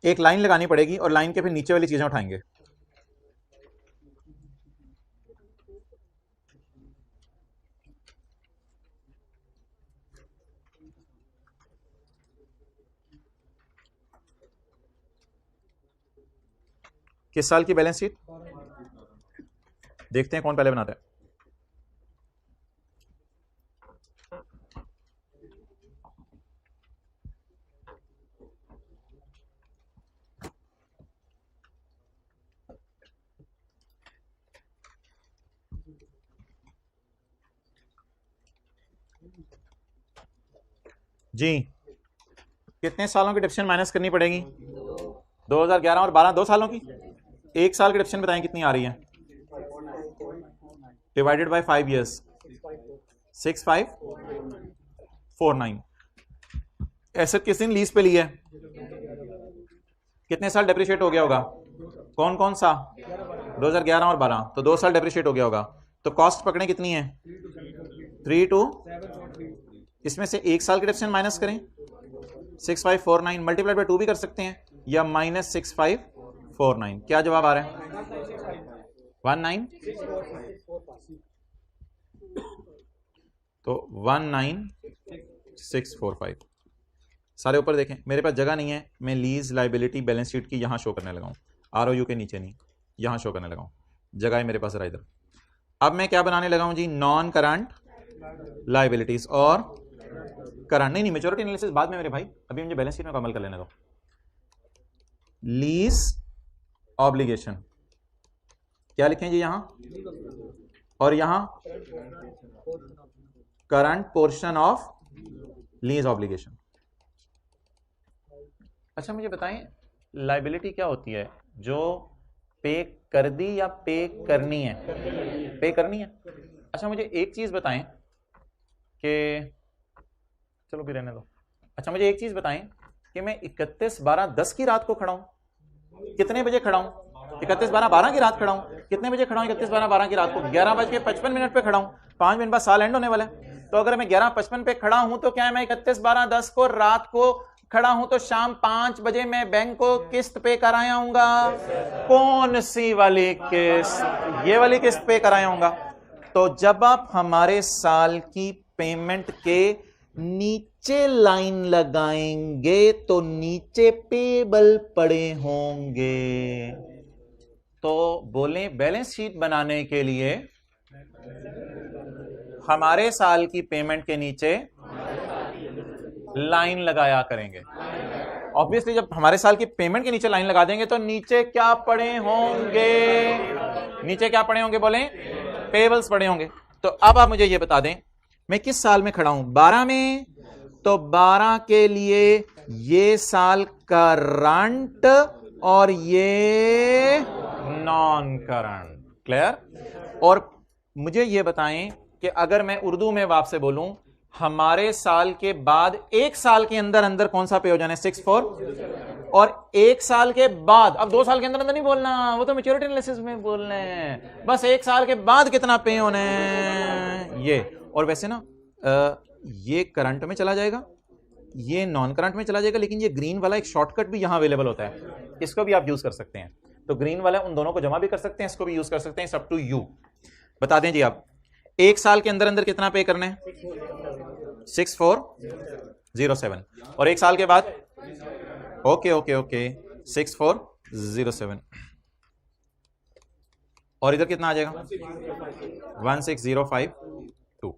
एक लाइन लगानी पड़ेगी और लाइन के फिर नीचे वाली चीजें उठाएंगे। किस साल की बैलेंस शीट? देखते हैं कौन पहले बनाता है। जी, कितने सालों की डिडक्शन माइनस करनी पड़ेगी? 2011 और 12, 2 सालों की। एक साल की डिडक्शन बताएं कितनी आ रही है? Divided by 5 years, 6549। एसेट किस दिन लीज पे ली है? कितने साल डेप्रिशिएट हो गया होगा? कौन कौन सा? 2011 और 12, तो 2 साल डेप्रिशिएट हो गया होगा। तो कॉस्ट पकड़े कितनी है? 32, इसमें से एक साल की डिडक्शन माइनस करें, 6549 मल्टीप्लाइड बाय 2 भी कर सकते हैं, या माइनस 6549। क्या जवाब आ रहा है? 19, तो 19645। सारे ऊपर देखें, मेरे पास जगह नहीं है, मैं लीज लाइबिलिटी बैलेंस शीट की यहां शो करने लगाऊं, आरओयू के नीचे नहीं, यहां शो करने लगाऊं। जगह है मेरे पास जरा इधर। अब मैं क्या बनाने लगाऊं जी? नॉन करंट लाइबिलिटीज और करंट। नहीं, मेच्योरिटी एनालिसिस बाद में मेरे भाई, अभी मुझे बैलेंस शीट में कमल कर लेने दो। लीज ऑब्लिगेशन क्या लिखें जी यहां? और यहां current portion of lease obligation. अच्छा, मुझे बताएं लाइबिलिटी क्या होती है? जो पे कर दी या पे करनी है? पे करनी है। अच्छा, मुझे एक चीज बताएं कि, चलो भी रहने दो। अच्छा, मुझे एक चीज बताएं कि मैं 31/12/10 की रात को खड़ा हूं, कितने बजे खड़ा हूं? 31/12/12 की रात खड़ा हूं। कितने बजे खड़ा हूं 31/12/12 की रात को? 11:55 पे खड़ा हूं। 5 मिनट बाद साल एंड होने वाला है। तो अगर मैं 11:55 पे खड़ा हूं तो क्या है, मैं 31/12/10 को रात को खड़ा हूं, तो शाम 5 बजे मैं बैंक को किस्त पे कराए आऊंगा। कौन सी वाली किस्त? ये वाली किस्त पे कराए आऊंगा। तो जब आप हमारे साल की पेमेंट के नीचे लाइन लगाएंगे तो नीचे पेबल पड़े होंगे। तो बोले बैलेंस शीट बनाने के लिए हमारे साल की पेमेंट के नीचे लाइन लगाया करेंगे। ऑब्वियसली जब हमारे साल की पेमेंट के नीचे लाइन लगा देंगे तो नीचे क्या पड़े होंगे? नीचे क्या पड़े होंगे? बोले पेबल्स पड़े होंगे। तो अब आप मुझे ये बता दें मैं किस साल में खड़ा हूं? 12 में। तो 12 के लिए ये साल करंट और ये नॉन करंट। क्लियर? और मुझे ये बताएं कि अगर मैं उर्दू में आपसे बोलूं हमारे साल के बाद 1 साल के अंदर अंदर कौन सा पे हो जाना है 64, और 1 साल के बाद, अब 2 साल के अंदर अंदर नहीं बोलना, वो तो मैच्योरिटी एनालिसिस में बोलना है, बस 1 साल के बाद कितना पे होना है ये। और वैसे ना ये करंट में चला जाएगा, ये नॉन करंट में चला जाएगा, लेकिन ये ग्रीन वाला एक शॉर्टकट भी यहां अवेलेबल होता है, इसको भी आप यूज कर सकते हैं। तो ग्रीन वाला उन दोनों को जमा भी कर सकते हैं, इसको भी यूज कर सकते हैं, सब टू यू। बता दें जी आप 1 साल के अंदर अंदर कितना पे करना है 6407, और 1 साल के बाद ओके ओके ओके 6407, और इधर कितना आ जाएगा 16052।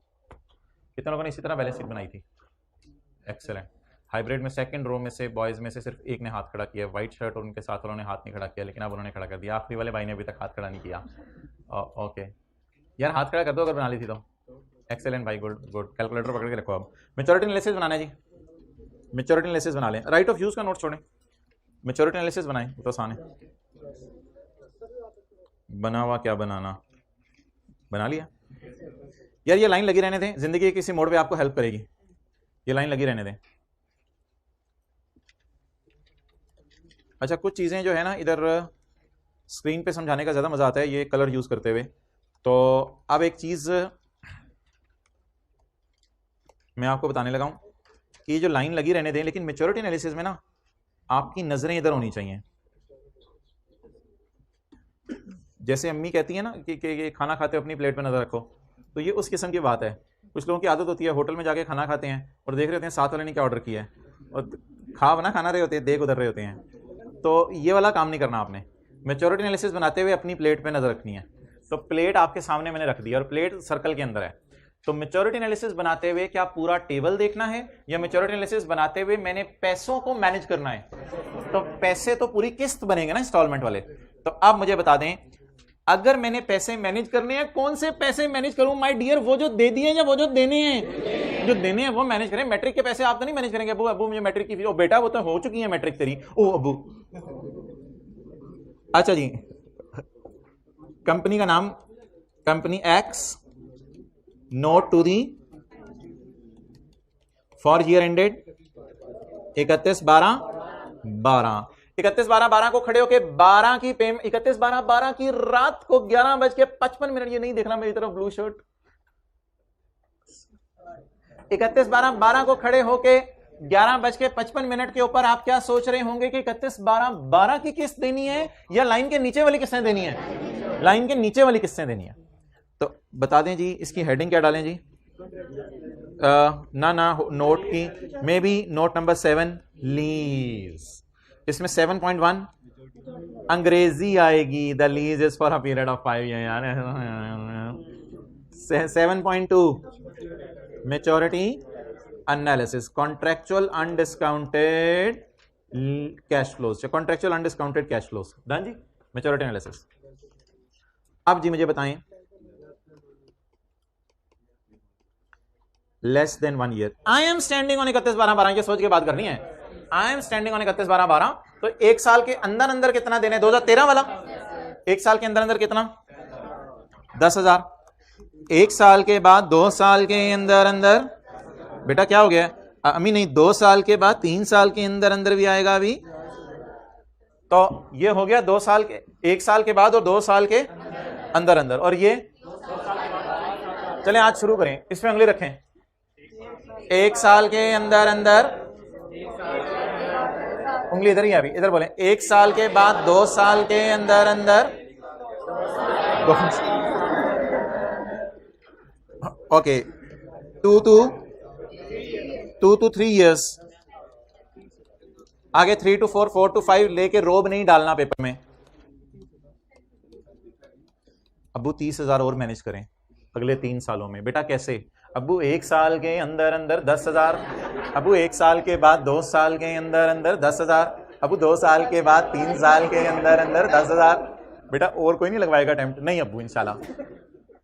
कितने लोगों ने इसी तरह बैलेंस शीट बनाई थी? एक्सेलेंट। हाइब्रिड में सेकंड रो में से बॉयज में से सिर्फ एक ने हाथ खड़ा किया, व्हाइट शर्ट, और उनके साथ वालों ने हाथ नहीं खड़ा किया, लेकिन अब उन्होंने खड़ा कर दिया। आखिरी वाले भाई ने अभी तक हाथ खड़ा नहीं किया। ओके यार हाथ खड़ा कर दो अगर बना ली थी तो। एक्सेलेंट भाई, गुड गुड। कैलकुलेटर पकड़ के रखो। अब मैच्योरिटी एनालिसिस बनाना है जी, मैच्योरिटी एनालिसिस बना लें। राइट ऑफ यूज का नोट छोड़ें, मैच्योरिटी एनालिसिस बनाएं, तो आसान है। बना हुआ क्या बनाना, बना लिया यार। ये लाइन लगी रहने दें, जिंदगी के किसी मोड़ पे आपको हेल्प करेगी, ये लाइन लगी रहने दें। अच्छा, कुछ चीजें जो है ना इधर स्क्रीन पे समझाने का ज्यादा मजा आता है ये कलर यूज करते हुए। तो अब एक चीज मैं आपको बताने लगा हूं कि जो लाइन लगी रहने दें, लेकिन मैच्योरिटी एनालिसिस में ना आपकी नजरें इधर होनी चाहिए। जैसे अम्मी कहती है ना कि खाना खाते हो अपनी प्लेट पे नजर रखो, तो ये उस किस्म की बात है। कुछ लोगों की आदत होती है होटल में जाके खाना खाते हैं और देख रहे होते हैं साथ वाले ने क्या ऑर्डर किया है, और खा बना खाना रहे होते हैं, देख उधर रहे होते हैं। तो ये वाला काम नहीं करना आपने। मैच्योरिटी एनालिसिस बनाते हुए अपनी प्लेट पे नजर रखनी है। तो प्लेट आपके सामने मैंने रख दी और प्लेट सर्कल के अंदर है। तो मैच्योरिटी एनालिसिस बनाते हुए क्या पूरा टेबल देखना है, या मैच्योरिटी एनालिसिस बनाते हुए मैंने पैसों को मैनेज करना है? तो पैसे तो पूरी किस्त बनेंगे ना इंस्टॉलमेंट वाले। तो आप मुझे बता दें, अगर मैंने पैसे मैनेज करने हैं, कौन से पैसे मैनेज करूं माय डियर? वो जो दे दिए या वो जो देने हैं? जो देने हैं वो मैनेज करें। मैट्रिक के पैसे आप तो नहीं मैनेज करेंगे। अबू अबू मुझे मैट्रिक की फीस, ओ बेटा वो तो हो चुकी है मैट्रिक तेरी। ओ अबू, अच्छा जी, कंपनी का नाम company X, note to the for year ended 31/12/12। 31/12/12 को खड़े होके 12 की पेमेंट, 31/12/12 की रात को 11:55। ये नहीं देखना मेरी तरफ ब्लू शर्ट। 31/12/12 को खड़े होके 11:55 के ऊपर आप क्या सोच रहे होंगे कि 31/12/12 की किस्त देनी है या लाइन के नीचे वाली किस्तें देनी है? लाइन के नीचे वाली किस्तें देनी है। तो बता दें जी, इसकी हेडिंग क्या डालें जी? ना नोट की may be note number 7 lease. इसमें 7.1 अंग्रेजी आएगी, the lease is for a period of 5 year यार। 7.2 maturity analysis, contractual undiscounted cash flows, contractual undiscounted cash flows. Done जी, मैच्योरिटी एनालिसिस। अब जी मुझे बताएं, less than 1 year. I am standing on 31/12/12 की सोच के बात करनी है। I am standing on 31/12/12। तो 1 साल के अंदर अंदर कितना देना है? 2013 वाला 1 साल के अंदर अंदर कितना? 10,000। 1 साल के बाद 2 साल के अंदर अंदर बेटा क्या हो गया? अम्मी नहीं, 2 साल के बाद 3 साल के अंदर अंदर भी आएगा अभी। तो ये हो गया 2 साल के, 1 साल के बाद और 2 साल के अंदर अंदर। और ये चलें आज शुरू करें, इसमें उंगली रखें। 1 साल के अंदर अंदर, उंगली इधर ही है अभी, इधर बोलें। 1 साल के बाद 2 साल के अंदर अंदर, ओके 2 to 3 years। आगे 3 to 4, 4 to 5 लेके रोब नहीं डालना पेपर में। अबू 30,000 और मैनेज करें अगले 3 सालों में। बेटा कैसे? अबू 1 साल के अंदर अंदर 10,000, अबू 1 साल के बाद 2 साल के अंदर अंदर 10,000, अबू 2 साल के बाद 3 साल के अंदर अंदर 10,000। बेटा और कोई नहीं लगवाएगा अटेम्प्ट? नहीं अबू, इंशाल्लाह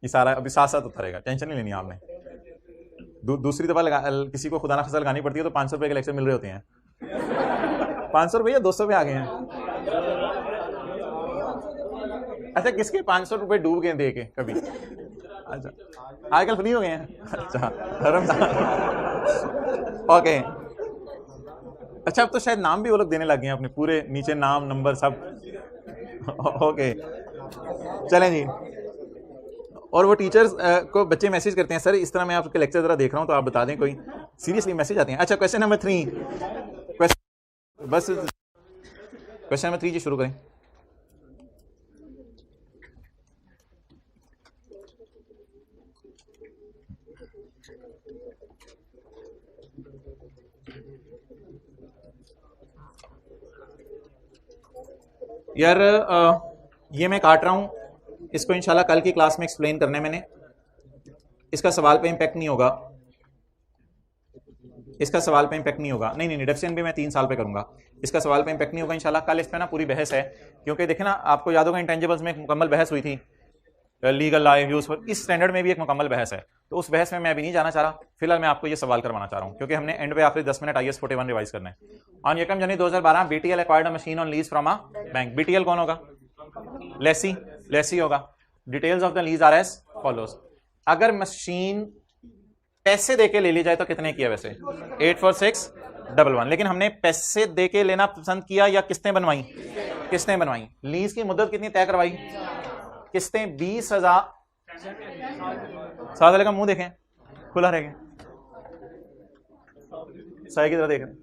ये सारा अभी साथ साथ होता रहेगा, टेंशन नहीं लेनी आपने। दूसरी दफा किसी को खुदा ना खासा लगानी पड़ती है तो 500 रुपए के लेक्चर मिल रहे होते हैं। 500 रुपए या 200 रुपए आ गए हैं। अच्छा, किसके 500 रुपए डूब गए दे के कभी? अच्छा आजकल फ्री हो गए हैं। अच्छा रमजान, ओके। अच्छा अब तो शायद नाम भी वो लोग देने लग गए हैं अपने पूरे, नीचे नाम नंबर सब। ओके चलें जी। और वो टीचर्स को बच्चे मैसेज करते हैं, सर इस तरह मैं आपके लेक्चर जरा देख रहा हूँ तो आप बता दें, कोई सीरियसली मैसेज आते हैं। अच्छा क्वेश्चन नंबर 3, बस क्वेश्चन नंबर 3 जी शुरू करें। यार ये मैं काट रहा हूँ, इसको इंशाल्लाह कल की क्लास में एक्सप्लेन करना है मैंने। इसका सवाल पे इम्पैक्ट नहीं होगा, इसका सवाल पे इम्पैक्ट नहीं होगा। नहीं डिडक्शन भी मैं 3 साल पे करूंगा, इसका सवाल पे इम्पैक्ट नहीं होगा इंशाल्लाह। कल इस पे ना पूरी बहस है, क्योंकि देखे ना आपको याद होगा इंटेंजिबल्स में एक मुकम्मल बहस हुई थी, लीगल लाइफ यूज फॉर, इस स्टैंडर्ड में भी एक मुकम्मल बहस है। तो उस बहस में मैं अभी नहीं जाना चाह रहा, फिलहाल मैं आपको ये सवाल करवाना चाह रहा हूँ, क्योंकि हमने एंड पे आखिरी 10 मिनट IAS 41 रिवाइज करना है। ऑन यकम जनवरी 2012 BTL acquired a machine on lease from a bank. BTL कौन होगा? लेसी होगा। Details of the lease are as follows. अगर मशीन पैसे देके ले ली जाए तो कितने की है वैसे? 84611, लेकिन हमने पैसे देके लेना पसंद किया या किस्तें बनवाई? किस्तें बनवाई। लीज की मुद्दत कितनी तय करवाई? किस्तें 20,000। साद का मुंह देखें, खुला रहेगा, साई की तरह देख रहे।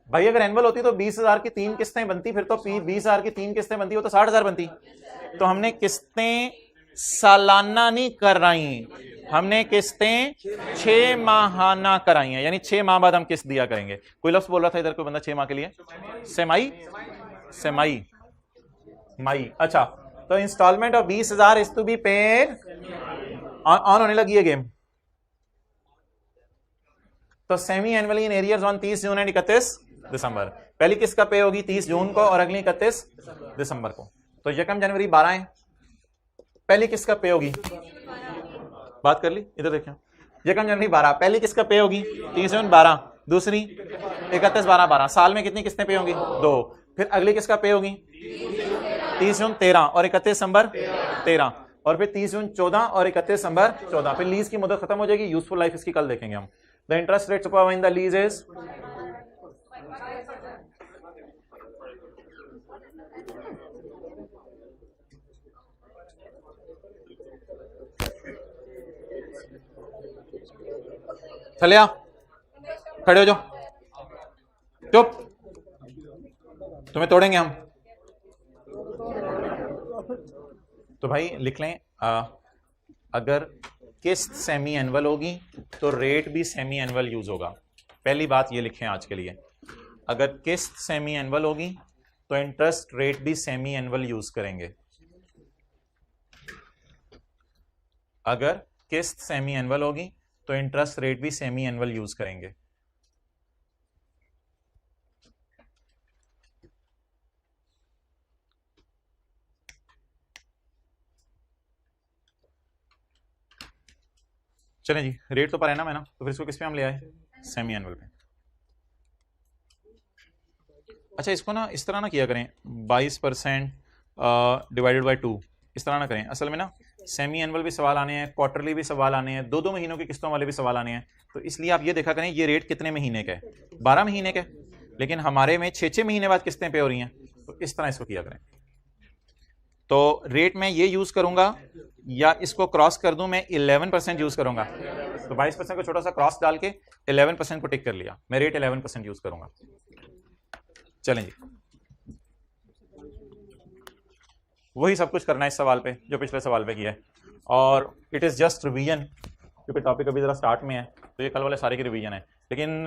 भाई अगर एनुअल होती तो 20,000 की 3 किस्तें बनती, फिर तो 20,000 की 3 किस्तें बनती हो तो 60,000 बनती। तो हमने किस्तें सालाना नहीं कराई, हमने किस्तें 6 माहाना कराई हैं, यानी 6 माह बाद हम किस्त दिया करेंगे। कोई लफ्ज बोल रहा था इधर कोई बंदा 6 माह के लिए, सेमाई माई। अच्छा तो instalment of 20,000 is to be paid on होने लगी है गेम। तो semi annually in arrears on 30 June and 31 December. पहली किस्त का पे होगी 30 जून को और अगली 31 दिसंबर को। तो यकम जनवरी 12 है, पहली किस्त का पे होगी, बात कर ली इधर देखें, यकम जनवरी 12 पहली किस्त का पे होगी, 30 जून 12, दूसरी 31 12 12। साल में कितनी किस्तें पे होंगी? 2। फिर अगली किस्त का पे होगी 30 जून 13 और 31 दिसंबर 13, और फिर 30 जून 14 और 31 दिसंबर 14। फिर लीज की मुद्दत खत्म हो जाएगी। यूजफुल लाइफ इसकी कल देखेंगे हम। The interest rate super in the lease is चलिए खड़े हो जाओ, चुप, तुम्हें तोड़ेंगे हम। तो भाई लिख लें, अगर किस्त सेमी एनुअल होगी तो रेट भी सेमी एनुअल यूज होगा। पहली बात ये लिखें आज के लिए, अगर किस्त सेमी एनुअल होगी तो इंटरेस्ट रेट भी सेमी एनुअल यूज करेंगे। अगर किस्त सेमी एनुअल होगी तो इंटरेस्ट रेट भी सेमी एनुअल यूज करेंगे। चलें जी, रेट तो पर है ना मैंने, तो फिर इसको किस पे हम ले आए? सेमी एनुअल पे। अच्छा इसको ना इस तरह ना किया करें 22% डिवाइडेड बाई 2, इस तरह ना करें। असल में ना सेमी एनुअल भी सवाल आने हैं, क्वार्टरली भी सवाल आने हैं, 2-2 महीनों की किस्तों वाले भी सवाल आने हैं। तो इसलिए आप ये देखा करें ये रेट कितने महीने का है, 12 महीने का, लेकिन हमारे में 6-6 महीने बाद किस्तें पे हो रही हैं। तो इस तरह इसको किया करें। तो रेट में ये यूज करूंगा या इसको क्रॉस कर दूं, मैं 11% यूज करूंगा। तो 22% को छोटा सा क्रॉस डाल के 11% को टिक कर लिया, मैं रेट 11% यूज करूंगा। चलें जी, वही सब कुछ करना है इस सवाल पे जो पिछले सवाल पे किया है, और इट इज़ जस्ट रिवीजन, क्योंकि टॉपिक अभी ज़रा स्टार्ट में है, तो ये कल वाले सारे की रिवीजन है। लेकिन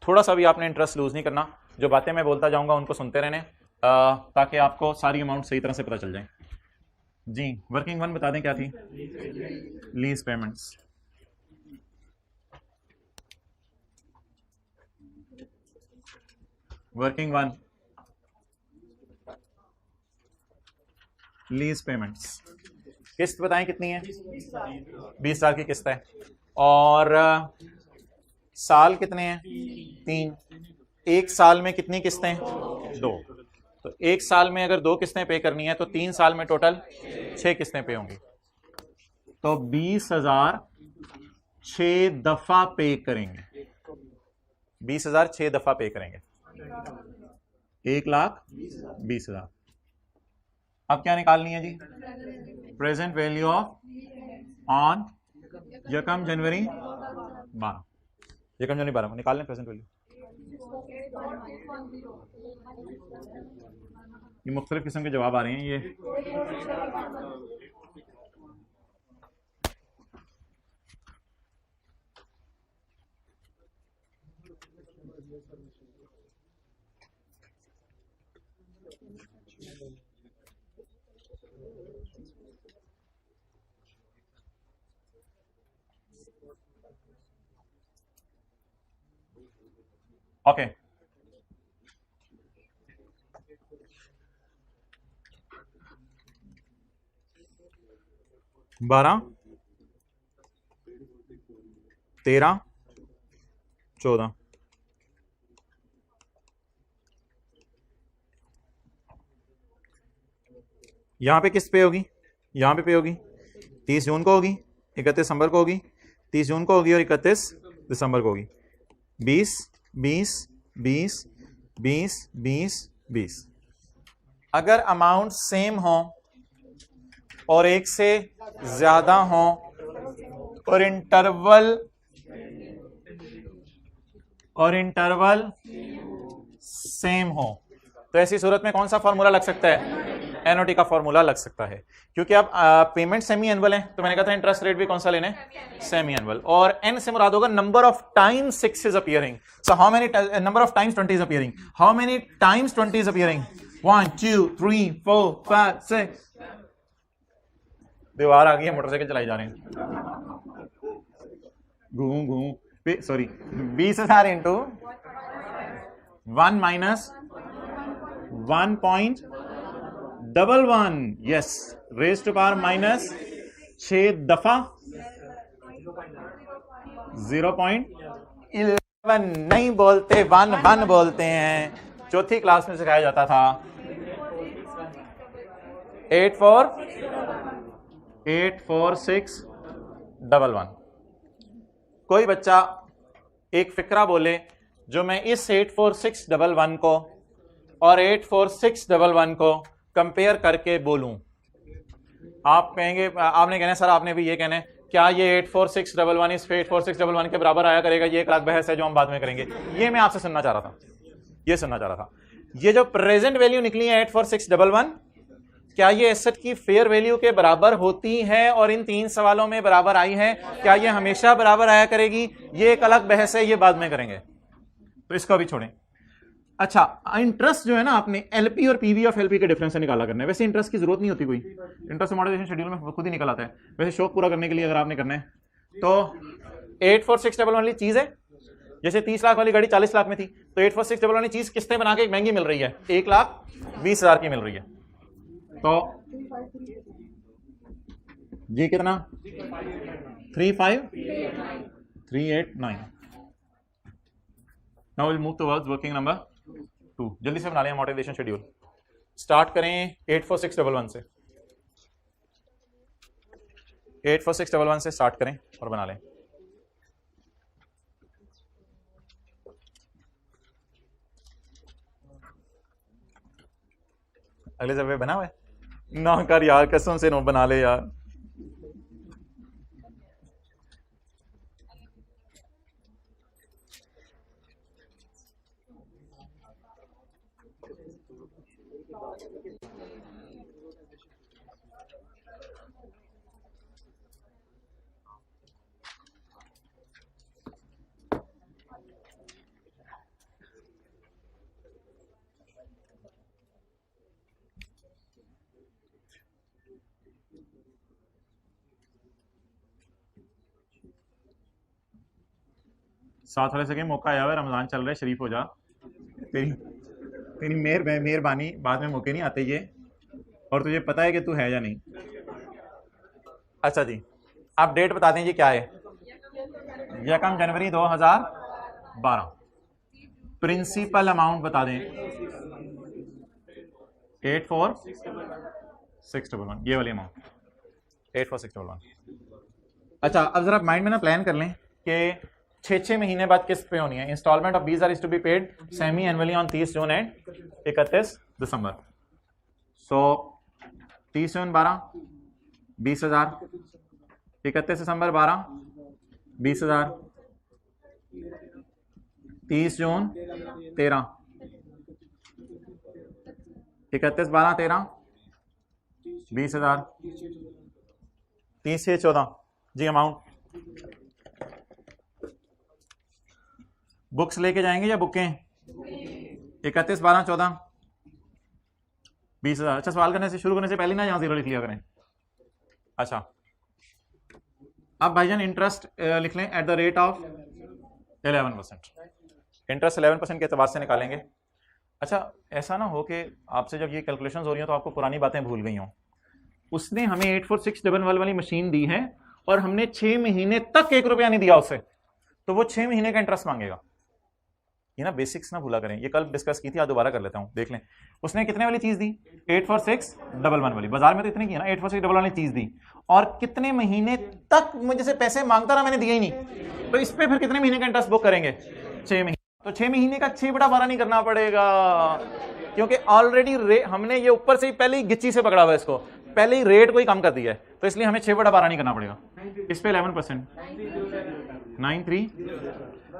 थोड़ा सा भी आपने इंटरेस्ट लूज नहीं करना, जो बातें मैं बोलता जाऊंगा उनको सुनते रहने, ताकि आपको सारी अमाउंट सही तरह से पता चल जाए। जी वर्किंग वन बता दें क्या थी? Lease payments. Working one lease payments. किस्त बताएं कितनी है? 20 साल की किस्त है, और साल कितने हैं? 3। एक साल में कितनी किस्तें? 2। तो एक साल में अगर 2 किस्तें पे करनी है तो 3 साल में टोटल 6 किस्तें पे होंगी। तो 20,000 6 दफा पे करेंगे, 20,000 6 दफा पे करेंगे, 1,20,000। अब क्या निकालनी है जी? प्रेजेंट वैल्यू ऑफ ऑन यकम जनवरी 12, यकम जनवरी 12 निकाल लें प्रेजेंट वैल्यू। ये मुख्तलिफ किस्म के जवाब आ रहे हैं ये। ओके बारह 13 14 यहां पे किस पे होगी? यहां पे होगी 30 जून को होगी, 31 दिसंबर को होगी, 30 जून को होगी और 31 दिसंबर को होगी। 20 20 20 20 20 20। अगर अमाउंट सेम हो और एक से ज्यादा हो और इंटरवल सेम हो तो ऐसी सूरत में कौन सा फॉर्मूला लग सकता है? एनओटी का फॉर्मूला लग सकता है, क्योंकि अब पेमेंट सेमी एनुअल है तो मैंने कहा था इंटरेस्ट रेट भी कौन सा लेना है? Semi annual. और एन से मुराद होगा number of times 6 is appearing. So how many number of times 20 is appearing? How many times 20 is appearing? 1 2 3 4 5 6। दीवार आ गई है, मोटरसाइकिल चलाई जा रहे हैं। घूम घूम सॉरी 20,000 इंटू 1 माइनस 1.11 यस रेज टू पावर माइनस 6 दफा 0.11 नहीं बोलते, 1 बोलते हैं। चौथी क्लास में सिखाया जाता था। 84611। कोई बच्चा एक फिक्रा बोले जो मैं इस 84611 को और 84611 को कंपेयर करके बोलूं। आप कहेंगे, आपने कहना सर आपने भी ये कहना है क्या ये 84611 इस 84611 के बराबर आया करेगा? ये एक अलग बहस है जो हम बाद में करेंगे। ये मैं आपसे सुनना चाह रहा था, ये सुनना चाह रहा था। ये जो प्रेजेंट वैल्यू निकली है 84611, क्या ये एसेट की फेयर वैल्यू के बराबर होती है? और इन 3 सवालों में बराबर आई है, क्या ये हमेशा बराबर आया करेगी? ये एक अलग बहस है, ये बाद में करेंगे, तो इसको भी छोड़ें। अच्छा, इंटरेस्ट जो है ना, आपने एलपी और पीवी ऑफ एलपी के डिफरेंस से निकाला करना है। वैसे इंटरेस्ट की जरूरत नहीं होती, कोई इंटरेस्ट अमोर्टाइजेशन शेड्यूल में खुद ही निकल आता है। वैसे शौक पूरा करने के लिए अगर आपने करना है तो 84611 वाली चीज है, जैसे 30 लाख वाली गाड़ी 40 लाख में थी, तो 84611 वाली चीज किस्तें बना के महंगी मिल रही है, 1,20,000 की मिल रही है। तो ये कितना? 35389। Now will move towards working number 2। जल्दी से बना लें अमोर्टाइजेशन शेड्यूल। स्टार्ट करें 84611 से, 84611 से स्टार्ट करें और बना लें। अगले दफे बना हुआ है ना कर यार, कसम से नो बना ले यार। साथ वाले से मौका आया हुआ है, रमजान चल रहा है, शरीफ हो जा। तेरी मेहरबानी, बाद में मौके नहीं आते ये, और तुझे पता है कि तू है या नहीं। अच्छा जी, आप डेट बता दें ये क्या है? यकम जनवरी 2012। प्रिंसिपल अमाउंट बता दें। 84,611, ये वाली अमाउंट 84,611। अच्छा, अब जरा माइंड में ना प्लान कर लें कि 6 महीने बाद किस्त पे होनी है। Instalment of 20,000 is to be paid semi annually on 30 June and 31 December. So 30 June 12 20,000, 31 December 12 20,000, 30 June 13, 31 12 13 20,000, 30 से 14 जी अमाउंट। बुक्स लेके जाएंगे या बुकें? 31 12 14 20,000। अच्छा, सवाल करने से शुरू करने से पहले ना यहां जीरो लिख लिया करें। अच्छा, अब भाईजान इंटरेस्ट लिख लें at the rate of 11%। Interest 11% के एतबार से निकालेंगे। अच्छा, ऐसा ना हो कि आपसे जब ये कैलकुलेशंस हो रही हैं तो आपको पुरानी बातें भूल गई हों। उसने हमें 84,611 वाली मशीन दी है और हमने 6 महीने तक 1 रुपया नहीं दिया उसे, तो वो 6 महीने का इंटरेस्ट मांगेगा। ये ना बेसिक्स ना भूला करें, ये कल डिस्कस की थी, आज दोबारा कर लेता हूं। देख लें, उसने कितने वाली चीज दी? 84,611 वाली। बाजार में तो इतने की है ना, 84,611 वाली चीज दी और कितने महीने तक मुझे से पैसे मांगता रहा, मैंने दिया ही नहीं। तो इस पे फिर कितने महीने का इंटरेस्ट बुक करेंगे? 6 महीने। तो 6 महीने का 6/12 नहीं करना पड़ेगा, क्योंकि ऑलरेडी हमने ये ऊपर से ही पहले ही गिच्ची से पकड़ा हुआ है इसको, पहले ही रेट को ही कम कर दिया है, तो इसलिए हमें 6/12 नहीं करना पड़ेगा। इस पे 11% 93।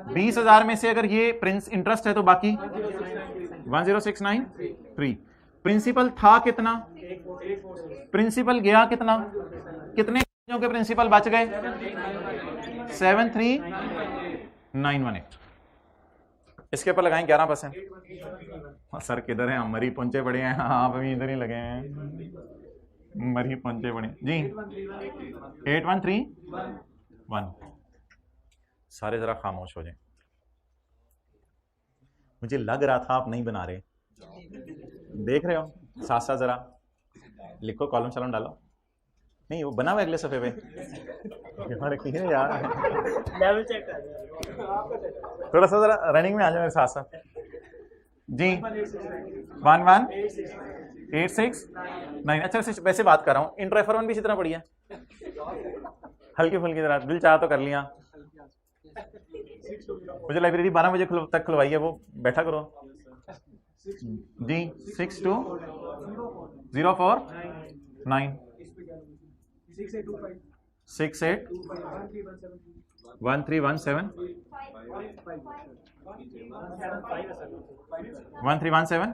20,000 में से अगर ये इंटरेस्ट है तो बाकी 10,693। प्रिंसिपल था कितना? प्रिंसिपल गया कितना? कितने के प्रिंसिपल बच गए? 73,918। इसके ऊपर लगाएं 11%। सर किधर है? हम मरी पहुंचे पड़े हैं। आप अभी इधर ही लगे हैं, मरी पहुंचे पड़े जी। 8131। सारे जरा खामोश हो जाएं। मुझे लग रहा था आप नहीं बना रहे, देख रहे हो? साथ साथ जरा लिखो, कॉलम शलम डालो। नहीं, वो बना हुआ अगले सफे पे यार। लेवल चेक कर, थोड़ा सा जरा रनिंग में आ जाओ मेरे साथ साथ जी। 1186,9। अच्छा, वैसे बात कर रहा हूँ, इंट्रो F1 भी इसी तरह पड़ी है, हल्की फुल्की जरा, दिल चाह तो कर लिया। मुझे लाइब्रेरी 12 बजे तक खुलवाई है, वो बैठा करो जी। 6204,9 681317 1317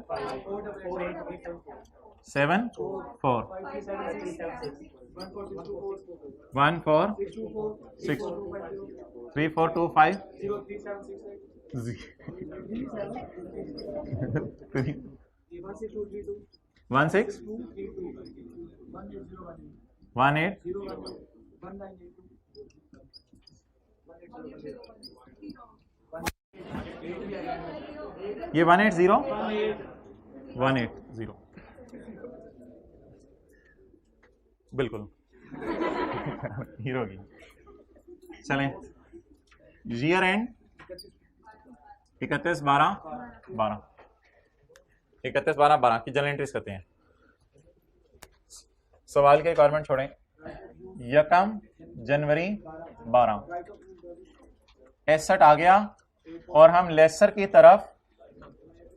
74 1463 3425 16 18 ये 180 बिल्कुल हीरो की। चलें, ईयर एंड 31/12/12 31/12/12 की जनरल एंट्रीज करते हैं। सवाल के रिक्वायरमेंट छोड़ें। 1 जनवरी 12 एसेट आ गया और हम लेसर की तरफ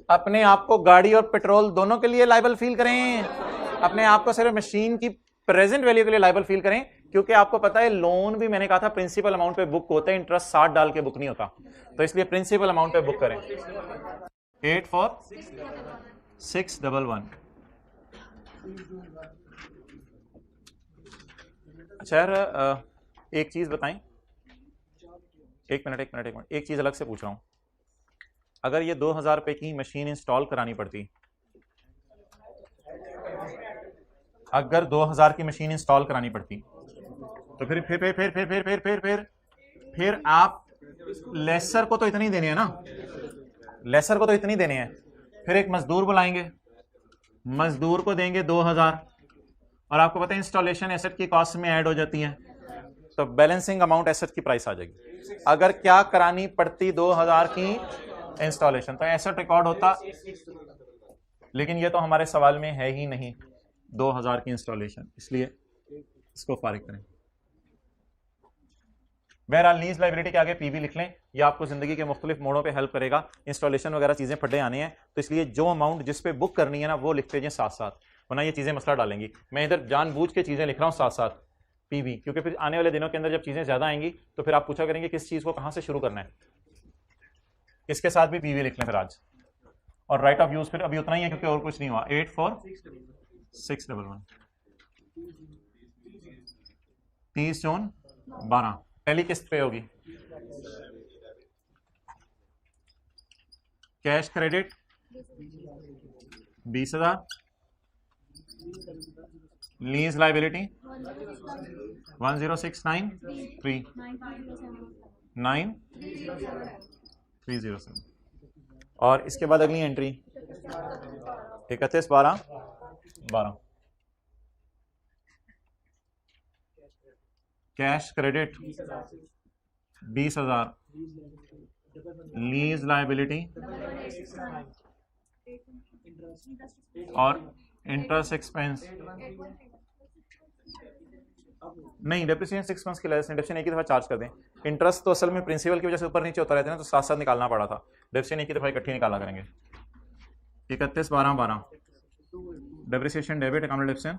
अपने आप को गाड़ी और पेट्रोल दोनों के लिए लायबल फील करें, अपने आप को सिर्फ मशीन की प्रेजेंट वैल्यू के लिए लायबल फील करें, क्योंकि आपको पता है लोन भी मैंने कहा था प्रिंसिपल अमाउंट पे बुक होता है, इंटरेस्ट 60 डाल के बुक नहीं होता, तो इसलिए प्रिंसिपल अमाउंट पे बुक करें। 84,611। अच्छा यार, एक चीज बताएं, एक मिनट, एक चीज अलग से पूछ रहा हूं। अगर ये 2,000 रुपए की मशीन इंस्टॉल करानी पड़ती, अगर 2,000 की मशीन इंस्टॉल करानी पड़ती, तो फिर आप लेसर को तो इतनी देने हैं ना, लेसर को तो इतनी देने हैं, फिर एक मजदूर बुलाएंगे, मजदूर को देंगे 2,000, और आपको पता है इंस्टॉलेशन एसेट की कॉस्ट में ऐड हो जाती है, तो बैलेंसिंग अमाउंट एसेट की प्राइस आ जाएगी। अगर क्या करानी पड़ती 2,000 की इंस्टॉलेशन, तो एसेट रिकॉर्ड होता लेकिन ये तो हमारे सवाल में है ही नहीं 2000 की इंस्टॉलेशन, इसलिए इसको फारिग करें। बहरहाल लीज लाइबिलिटी के आगे पीवी लिख लें, ये आपको जिंदगी के मुख्तलिफ मोड़ों पे हेल्प करेगा। इंस्टॉलेशन वगैरह चीज़ें फटे आनी है, तो इसलिए जो अमाउंट जिस पे बुक करनी है ना वो लिखते जाए साथ साथ, वरना ये चीज़ें मसला डालेंगी। मैं इधर जानबूझ के चीज़ें लिख रहा हूँ साथ साथ पीवी, क्योंकि फिर आने वाले दिनों के अंदर जब चीज़ें ज़्यादा आएंगी तो फिर आप पूछा करेंगे किस चीज़ को कहाँ से शुरू करना है। इसके साथ भी पीवी लिख लें फिर आज। और राइट ऑफ यूज़ फिर अभी उतना ही है क्योंकि और कुछ नहीं हुआ। 84611 30 जून 12 पहली किस्त पे होगी। कैश क्रेडिट 20,000, लीज लाइबिलिटी 10693 और इसके बाद अगली entry 31/12/12 cash credit 20,000, lease liability और इंटरेस्ट एक्सपेंस नहीं, डेप्रिसिएशन 6 मंथ्स के लिए डेप्रिसिएशन एक ही दफा चार्ज कर दें। इंटरेस्ट तो असल में प्रिंसिपल की वजह से ऊपर नीचे होता रहता है ना, तो साथ साथ निकालना पड़ा था। डेप्रिसिएशन एक ही दफा इकट्ठी निकाला करेंगे। 31/12/12 depreciation debit account depreciation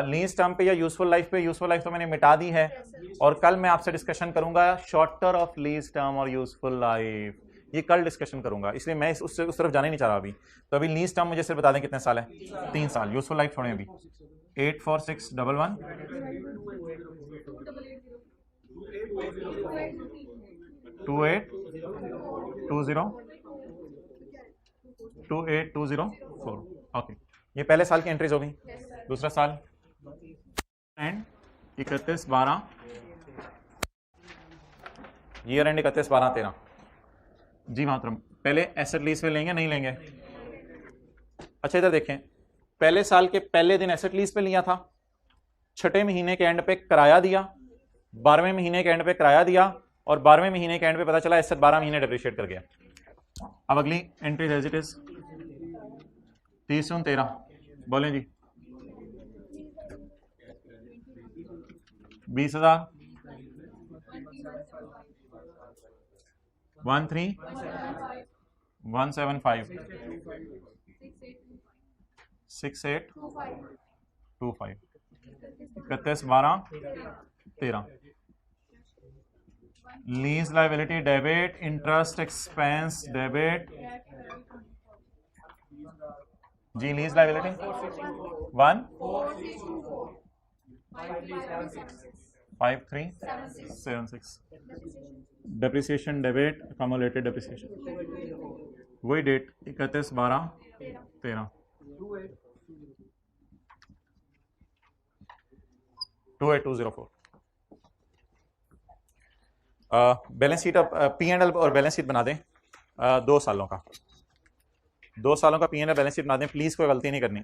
lease term पे या यूजफुल लाइफ पे। यूजफुल लाइफ तो मैंने मिटा दी है और कल मैं आपसे डिस्कशन करूंगा शॉर्टर ऑफ लीज टर्म और यूजफुल लाइफ, ये कल डिस्कशन करूंगा, इसलिए मैं उस तरफ जाने नहीं चाह रहा अभी। तो अभी लीज टर्म मुझे सिर्फ बता दें कितने साल है, 3 साल। यूजफुल लाइफ छोड़ें अभी। 84611 2820 ओके, ये पहले साल की एंट्रीज हो गई। दूसरा साल एंड 31/12 ईयर एंड 31/12/13 जी मातरम। पहले एसेट लीज पे लेंगे नहीं लेंगे? अच्छा इधर देखें, पहले साल के पहले दिन एसेट लीज पे लिया था, छठे महीने के एंड पे किराया दिया, 12वें महीने के एंड पे किराया दिया और 12वें महीने के एंड पे पता चला एसेट 12 महीने डिप्रिशिएट कर गया। अब अगली एंट्री एज इट इज 30/13 बोलें जी। 20,000 13,175 6825 31/12/13 lease liability debit, interest expense debit जी। Lease liability 15376 depreciation debit accumulated depreciation वही डेट 31/12/13 28204 बैलेंस शीट। अब P&L और बैलेंस शीट बना दें 2 सालों का। 2 सालों का P&L बैलेंस शीट बना दें, प्लीज कोई गलती नहीं करनी।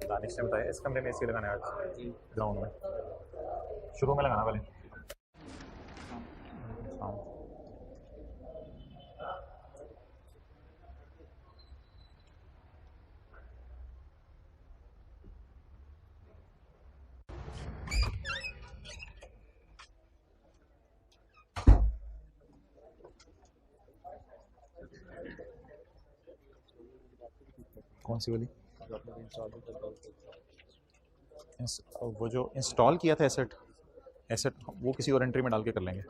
दानिश ने बताया इस कमरे में एसी लगाना है आज ग्राउंड में, शुरू में लगाना पहले। कौन सी वाली? वो जो इंस्टॉल किया था एसेट वो किसी और एंट्री में डाल के कर लेंगे।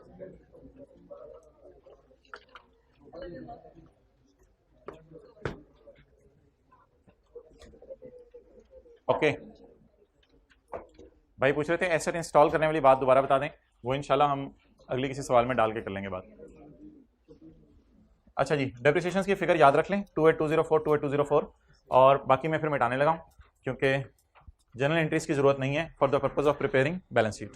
ओके भाई पूछ रहे थे एसेट इंस्टॉल करने वाली बात दोबारा बता दें, वो इंशाल्लाह हम अगले किसी सवाल में डाल के कर लेंगे बात। अच्छा जी, डेप्रिसिएशन की फिगर याद रख लें 28204 और बाकी मैं फिर मिटाने लगा क्योंकि जनरल एंट्रीज की जरूरत नहीं है for the purpose of preparing balance sheet.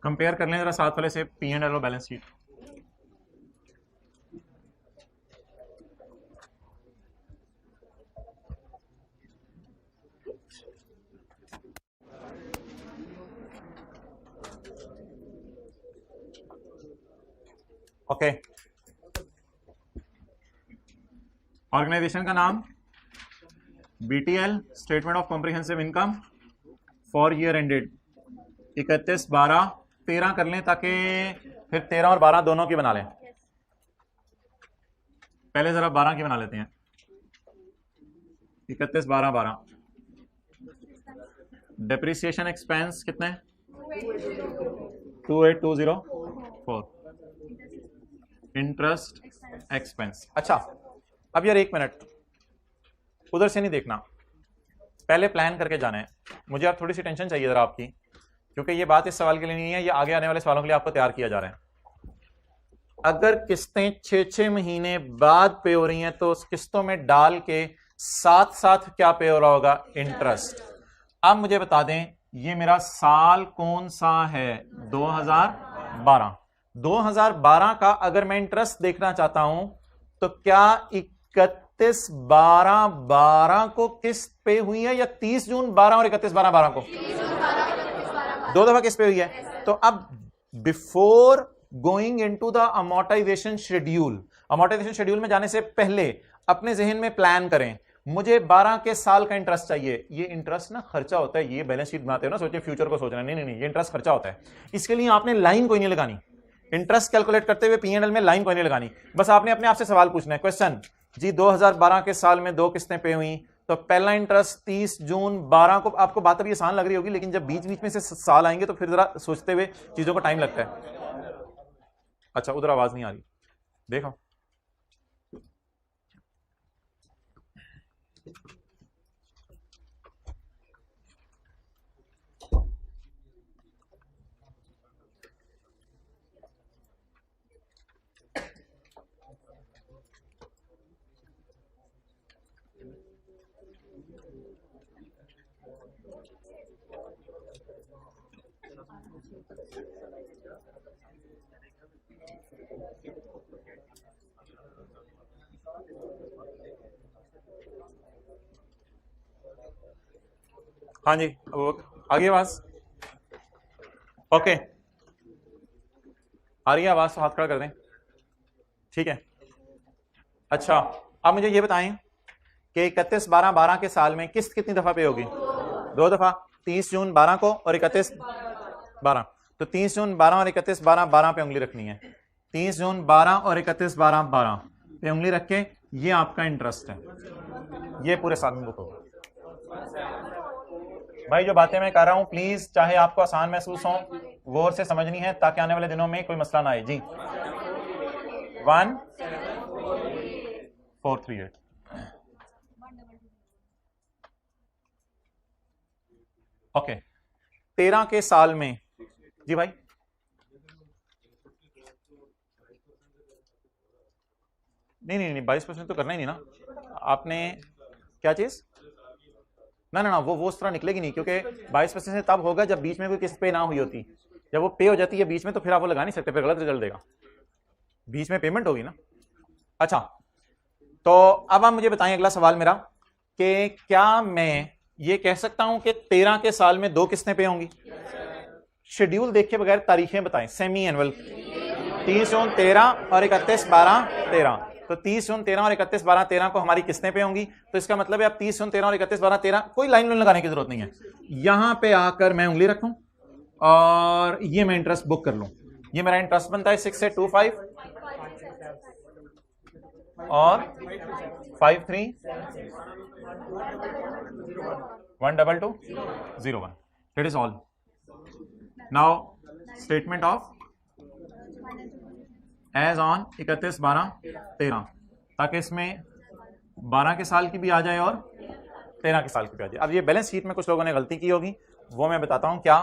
Compare कर लें जरा साथ वाले से पी एंड एल और बैलेंस शीट। ओके, ऑर्गेनाइजेशन का नाम BTL, statement of comprehensive income for year ended 31/12/13 कर लें, ताकि फिर 13 और 12 दोनों की बना लें। पहले जरा 12 की बना लेते हैं। 31/12/12। डेप्रिसिएशन एक्सपेंस कितने? 28204। Interest expense. अच्छा, अब यार एक मिनट, उधर से नहीं देखना, पहले प्लान करके जाना है। मुझे आप थोड़ी सी टेंशन चाहिए जरा आपकी, क्योंकि ये बात इस सवाल के लिए नहीं है, ये आगे आने वाले सवालों के लिए आपको तैयार किया जा रहा है। अगर किस्तें 6-6 महीने बाद पे हो रही हैं तो उस किस्तों में डाल के साथ साथ क्या पे हो रहा होगा? इंटरेस्ट। अब मुझे बता दें ये मेरा साल कौन सा है? 2012। 2012 का अगर मैं इंटरेस्ट देखना चाहता हूं तो क्या 31/12/12 को किस्त पे हुई है या 30 जून 12 और 31/12/12 को? दो दफा किस्त पे हुई है। तो अब before going into the amortisation schedule, amortisation schedule में जाने से पहले अपने जहन में प्लान करें, मुझे 12 के साल का इंटरेस्ट चाहिए। ये इंटरेस्ट ना खर्चा होता है, ये बैलेंस शीट बनाते हो ना सोचे फ्यूचर को सोचना, नहीं नहीं नहीं, ये इंटरेस्ट खर्चा होता है। इसके लिए आपने लाइन कोई नहीं लगानी, इंटरेस्ट कैलकुलेट करते हुए पीएनएल में लाइन कोई नहीं लगानी, बस आपने अपने आप से सवाल पूछना है। क्वेश्चन जी 2012 के साल में 2 किस्तें पे हुई, तो पहला इंटरेस्ट 30 जून 12 को। आपको बात अभी आसान लग रही होगी, लेकिन जब बीच बीच में से साल आएंगे तो फिर जरा सोचते हुए चीजों को टाइम लगता है। अच्छा, उधर आवाज नहीं आ रही, देखो। हाँ जी, आगे आवाज ओके आ रही है आवाज, तो हाथ खड़ा कर दें, ठीक है। अच्छा, अब मुझे ये बताएं कि 31/12/12 के साल में किस्त कितनी दफा पे होगी? 2 दफा, 30 जून 12 को और 31/12। तो 30 जून 12 और 31/12/12 पे उंगली रखनी है। 30 जून 12 और 31/12/12 पे उंगली रख के ये आपका इंटरेस्ट है, ये पूरे साल में बुक होगा। भाई जो बातें मैं कर रहा हूं प्लीज, चाहे आपको आसान महसूस हो, गौर से समझनी है ताकि आने वाले दिनों में कोई मसला ना आए। जी 14438 ओके। 13 के साल में जी भाई, नहीं नहीं नहीं 22% तो करना ही नहीं ना आपने। क्या चीज? ना ना ना, वो उस तरह निकलेगी नहीं, क्योंकि 22% से तब होगा जब बीच में कोई किस्त पे ना हुई होती। जब वो पे हो जाती है बीच में तो फिर आप वो लगा नहीं सकते, फिर गलत रिजल्ट देगा। बीच में पेमेंट होगी ना। अच्छा, तो अब आप मुझे बताएं अगला सवाल मेरा कि क्या मैं ये कह सकता हूं कि 13 के साल में 2 किस्तें पे होंगी? शेड्यूल देखे बगैर तारीखें बताएं। सेमी एनुअल 30 जून 13 और 31/12/13, तो 30 जून 13 और 31/12/13 को हमारी किस्तें पे होंगी। तो इसका मतलब है अब 30 जून 13 और 31/12/13 कोई लाइन लगाने की जरूरत नहीं है, यहां पे आकर मैं उंगली रखूं और ये मैं इंटरेस्ट बुक कर लूं। ये मेरा इंटरेस्ट बनता है 6825 और 531221। That is all. Now statement of as on 31/12/13, ताकि इसमें 12 के साल की भी आ जाए और 13 के साल की भी आ जाए। अब ये बैलेंस शीट में कुछ लोगों ने गलती की होगी, वो मैं बताता हूं क्या।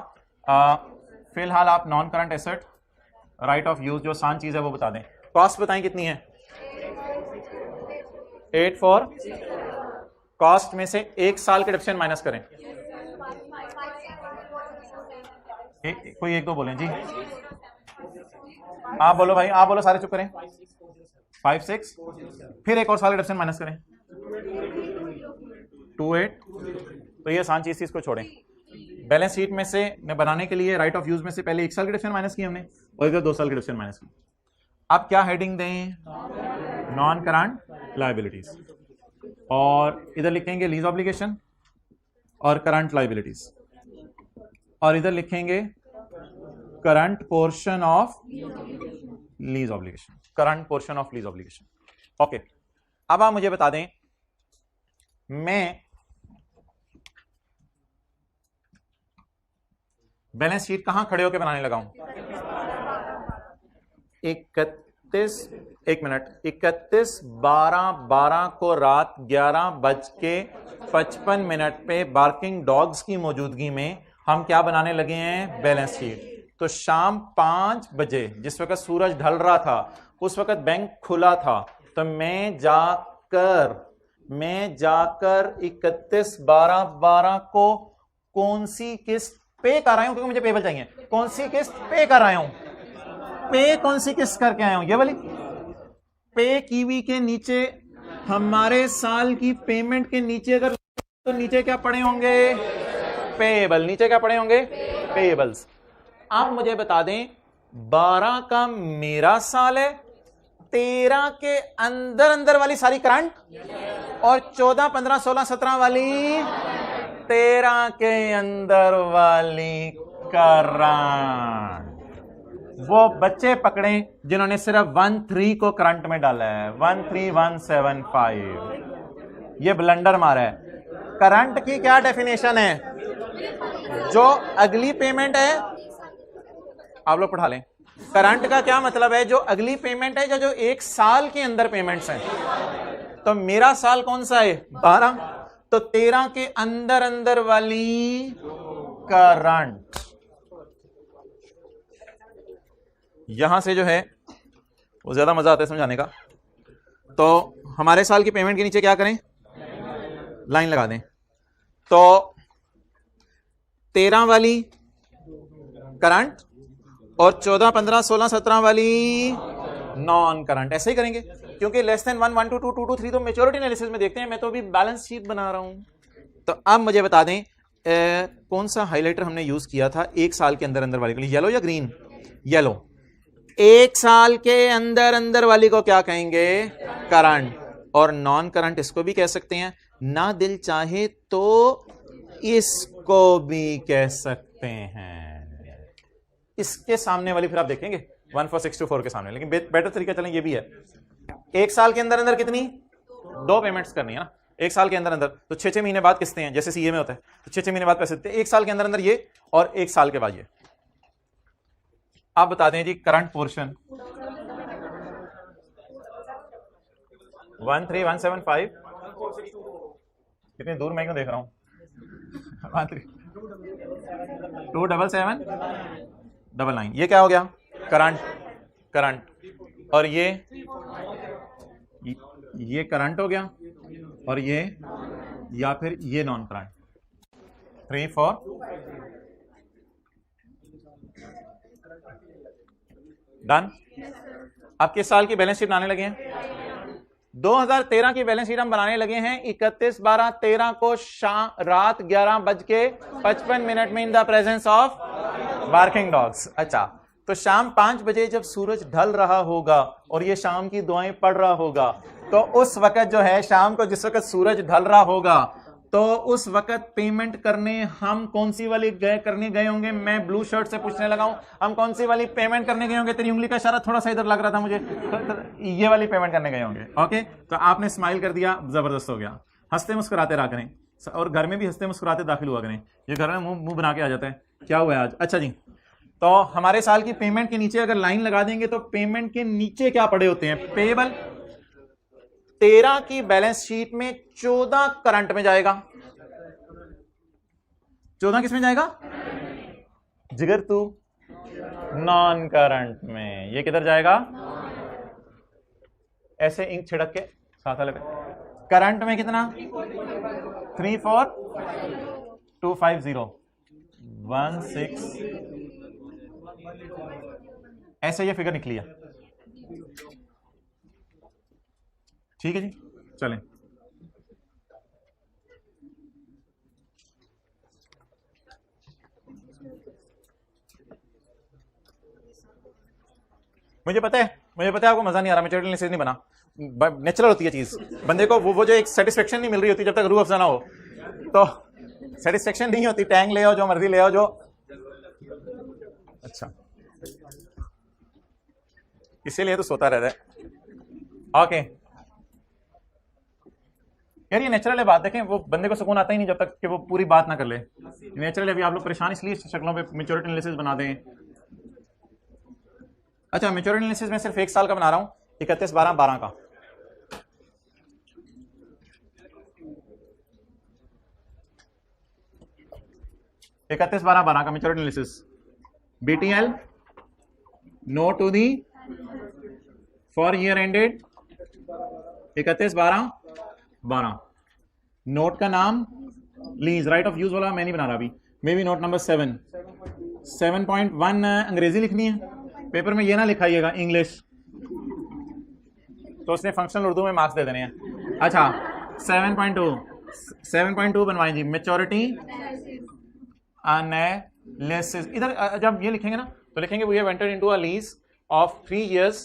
फिलहाल आप non current asset right of use जो आसान चीज है वो बता दें। कॉस्ट बताएं कितनी है? 8 फॉर कॉस्ट में से 1 साल के डिप्रेशन माइनस करें। कोई एक दो बोलें जी, आप बोलो भाई, आप बोलो, सारे चुप करें। 5 6, फिर 1 और साल का डिप्रेशन माइनस करें 2 8। तो ये आसान चीज थी, इसको छोड़ें। बैलेंस शीट में से बनाने के लिए राइट ऑफ यूज में से पहले 1 साल के डिप्रेशन माइनस की हमने और इधर 2 साल के डिप्रेशन माइनस की। अब क्या हेडिंग दें? नॉन करंट लायबिलिटीज, और इधर लिखेंगे लीज ऑब्लिगेशन और करंट लायबिलिटीज, और इधर लिखेंगे current portion of lease obligation, current portion of lease obligation. Okay, अब आप मुझे बता दें, मैं बैलेंस शीट कहां खड़े होकर बनाने लगा हूं? 31/12 को रात 11:55 पे बार्किंग डॉग्स की मौजूदगी में हम क्या बनाने लगे हैं? Balance sheet. तो शाम 5 बजे जिस वक्त सूरज ढल रहा था, उस वक्त बैंक खुला था, तो मैं जाकर 31/12 को कौन सी किस्त पे कर आया हूं? क्योंकि मुझे पेबल चाहिए। कौन सी किस्त पे कर आया हूं? पे कौन सी किस्त करके आया हूं? ये वाली पे कीवी के नीचे, हमारे साल की पेमेंट के नीचे अगर तो नीचे क्या पड़े होंगे? पेबल। नीचे क्या पड़े होंगे? पेबल्स। आप मुझे बता दें, 12 का मेरा साल है, 13 के अंदर अंदर वाली सारी करंट, और 14 15 16 17 वाली 13 के अंदर वाली करंट। वो बच्चे पकड़े जिन्होंने सिर्फ 13 को करंट में डाला है, 13175, ये ब्लंडर मारा है। करंट की क्या डेफिनेशन है? जो अगली पेमेंट है, आप लोग पढ़ा लें। करंट का क्या मतलब है? जो अगली पेमेंट है, जो 1 साल के अंदर पेमेंट्स हैं। तो मेरा साल कौन सा है? 12। तो 13 के अंदर अंदर वाली करंट। यहां से जो है वो ज्यादा मजा आता है समझाने का। तो हमारे साल की पेमेंट के नीचे क्या करें? लाइन लगा दें। तो 13 वाली करंट और 14 15 16 17 वाली नॉन करंट। ऐसे ही करेंगे, क्योंकि लेस देन 1 1 2 2 2 2 3 तो मैच्योरिटी एनालिसिस में देखते हैं। मैं तो अभी बैलेंस शीट बना रहा हूं। तो अब मुझे बता दें, कौन सा हाइलाइटर हमने यूज किया था 1 साल के अंदर अंदर वाले के लिए? येलो या ग्रीन? येलो। 1 साल के अंदर अंदर वाली को क्या कहेंगे? करंट। और नॉन करंट इसको भी कह सकते हैं, ना दिल चाहे तो इसको भी कह सकते हैं। इसके सामने वाली फिर आप देखेंगे 14624 के सामने, लेकिन बेटर तरीका चलें ये भी है। 1 साल के अंदर अंदर कितनी? 2 पेमेंट्स करनी है ना 1 साल के अंदर अंदर। तो 6 महीने बाद किस्तें हैं, जैसे सीए में होता है, तो 6 महीने बाद पैसे देते हैं। 1 साल के अंदर अंदर ये, और 1 साल के बाद ये। आप बता दें जी, करंट पोर्शन 13175। कितनी दूर मैं क्यों देख रहा हूं? 27799। ये क्या हो गया? करंट। करंट। और ये करंट हो गया, और ये, या फिर ये नॉन करंट। 3 4। डन। अब किस साल की बैलेंस शीट बनाने लगे हैं? 2013 की बैलेंस शीट हम बनाने लगे हैं 31/12/13 को रात 11:55 में in the presence of barking dogs. अच्छा, तो शाम 5 बजे जब सूरज ढल रहा होगा और ये शाम की दुआएं पढ़ रहा होगा, तो उस वक्त जो है, शाम को जिस वक्त सूरज ढल रहा होगा, तो उस वक्त पेमेंट करने हम कौन सी वाली करने गए होंगे? मैं ब्लू शर्ट से पूछने लगा हूं, हम कौन सी वाली पेमेंट करने गए होंगे? तेरी उंगली का इशारा थोड़ा सा इधर लग रहा था मुझे, तो ये वाली पेमेंट करने गए होंगे। ओके, तो आपने स्माइल कर दिया, जबरदस्त हो गया। हंसते मुस्कुराते रहा करें, और घर में भी हंसते मुस्कुराते दाखिल हुआ करें। ये घर में मुंह बना के आ जाता है, क्या हुआ है आज? अच्छा जी, तो हमारे साल की पेमेंट के नीचे अगर लाइन लगा देंगे, तो पेमेंट के नीचे क्या पड़े होते हैं? पेबल। 13 की बैलेंस शीट में 14 करंट में जाएगा। 14 किस में जाएगा? जिगर तू, नॉन करंट में। ये किधर जाएगा? ऐसे इंक छिड़क के साथ वाले पे। करंट में कितना 34250 ऐसे ये फिगर निकली है। ठीक है जी, चलें। मुझे पता है आपको मजा नहीं आ रहा, मैच्योरिटी एनालिसिस नहीं बना, नेचुरल होती है चीज, बंदे को वो जो एक सेटिस्फेक्शन नहीं मिल रही होती जब तक रूह अफ़ज़ा ना हो, तो सेटिस्फेक्शन नहीं होती, टैंग ले आओ जो मर्जी ले आओ जो। अच्छा, इसीलिए तो सोता रहता है। ओके यार, ये नेचुरल है बात, देखें वो बंदे को सुकून आता ही नहीं जब तक कि वो पूरी बात ना कर ले। नेचुरल है, अभी आप लोग परेशान इसलिए शक्लों पे मैच्योरिटी एनालिसिस बना दें। अच्छा, मैच्योरिटी एनालिसिस में सिर्फ 1 साल का बना रहा हूं, 31/12/12 का। का maturity analysis, BTL note to the for year ended 31/12/12। Note का नाम लीज, राइट ऑफ यूज वाला मैं नहीं बना रहा अभी, मे बी नोट नंबर 7.1 अंग्रेजी लिखनी है, पेपर में ये ना लिखाइएगा इंग्लिश, तो उसने फंक्शनल उर्दू में मार्क्स दे देने हैं। अच्छा 7.2 बनवाएं जी, मैच्योरिटी एनालिसिस। इधर जब ये लिखेंगे ना तो लिखेंगे we have entered into a lease of 3 years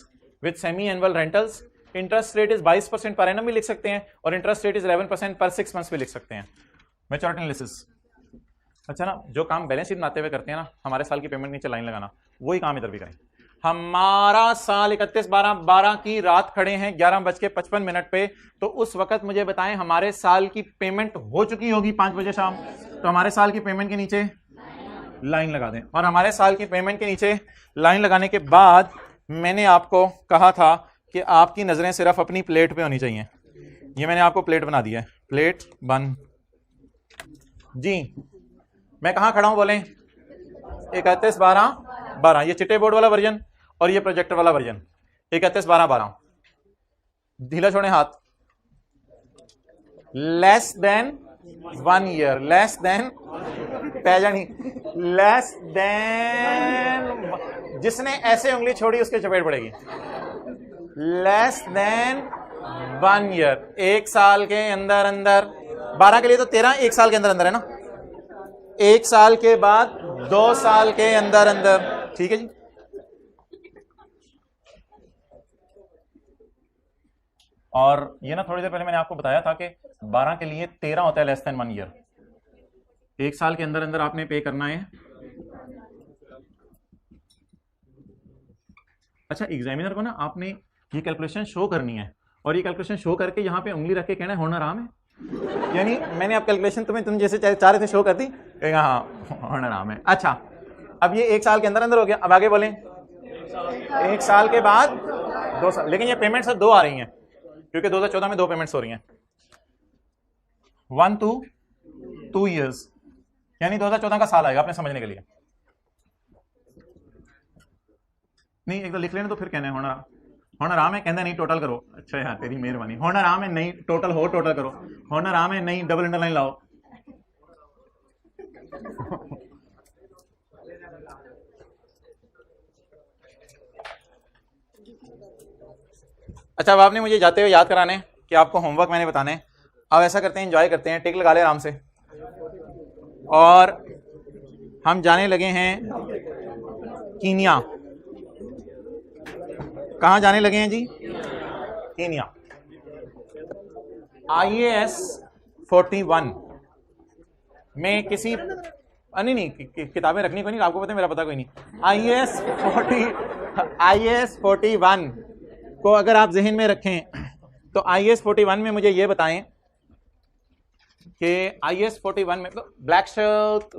with semi annual rentals, interest rate is 22% per annum भी लिख सकते हैं, और इंटरेस्ट रेट इज 11% पर 6 months भी लिख सकते हैं। Maturity analysis. अच्छा ना, जो काम बैलेंस शीट बनाते हुए करते हैं ना, हमारे साल की पेमेंट नीचे लाइन लगाना, वही काम इधर भी करें। हमारा साल 31/12/12 की रात खड़े हैं 11:55 पे, तो उस वक्त मुझे बताएं हमारे साल की पेमेंट हो चुकी होगी 5 बजे शाम, तो हमारे साल की पेमेंट के नीचे लाइन लगा दें। और हमारे साल की पेमेंट के नीचे लाइन लगाने के बाद मैंने आपको कहा था कि आपकी नजरें सिर्फ अपनी प्लेट पे होनी चाहिए। ये मैंने आपको प्लेट बना दी है, प्लेट बन जी। मैं कहां खड़ा हूं बोलें, 31/12/12, ये चिट्टे बोर्ड वाला वर्जन और ये प्रोजेक्टर वाला वर्जन। 31/12/12, ढीला छोड़े हाथ, less than 1 year, less than पैजा नहीं, लेस देन, जिसने ऐसे उंगली छोड़ी उसके चपेट पड़ेगी, लेस देन 1 year, 1 साल के अंदर अंदर, 12 के लिए तो 13 1 साल के अंदर अंदर है ना, 1 साल के बाद 2 साल के अंदर अंदर। ठीक है जी, और ये ना थोड़ी देर पहले मैंने आपको बताया था कि 12 के लिए 13 होता है लेस देन 1 year, 1 साल के अंदर अंदर आपने पे करना है। अच्छा, एग्जामिनर को ना आपने ये कैलकुलेशन शो करनी है, और ये कैलकुलेशन शो करके यहाँ पे उंगली रख के कहना है होना आराम है, यानी मैंने अब कैलकुलेशन तुम जैसे चाह रहे थे शो कर दी, हाँ होना आराम है। अच्छा, अब ये 1 साल के अंदर अंदर हो गया, अब आगे बोलें 1 साल के बाद 2 साल, लेकिन ये पेमेंट सब 2 आ रही हैं क्योंकि 2014 में 2 पेमेंट्स हो रही हैं, 1 to 2 years, यानी 2014 का साल आएगा आपने समझने के लिए। नहीं एक तो लिख लेना तो फिर कहना है होना आराम है, कहना नहीं टोटल करो। अच्छा यार तेरी मेहरबानी, होना आराम है नहीं टोटल हो, टोटल करो, होना आराम है नहीं डबल अंडरलाइन लाओ। अच्छा, अब आपने मुझे जाते हुए याद कराने कि आपको होमवर्क मैंने बताने, अब ऐसा करते हैं एंजॉय करते हैं, टिक लगा ले आराम से, और हम जाने लगे हैं कीनिया। कहाँ जाने लगे हैं जी, कीनिया। IAS 41 में किसी नहीं किताबें रखनी कोई नहीं, आपको पता है मेरा पता कोई नहीं। IAS 41 को अगर आप जहन में रखें तो IAS 41 में मुझे ये बताएं कि IAS 41 में तो ब्लैक शर्ट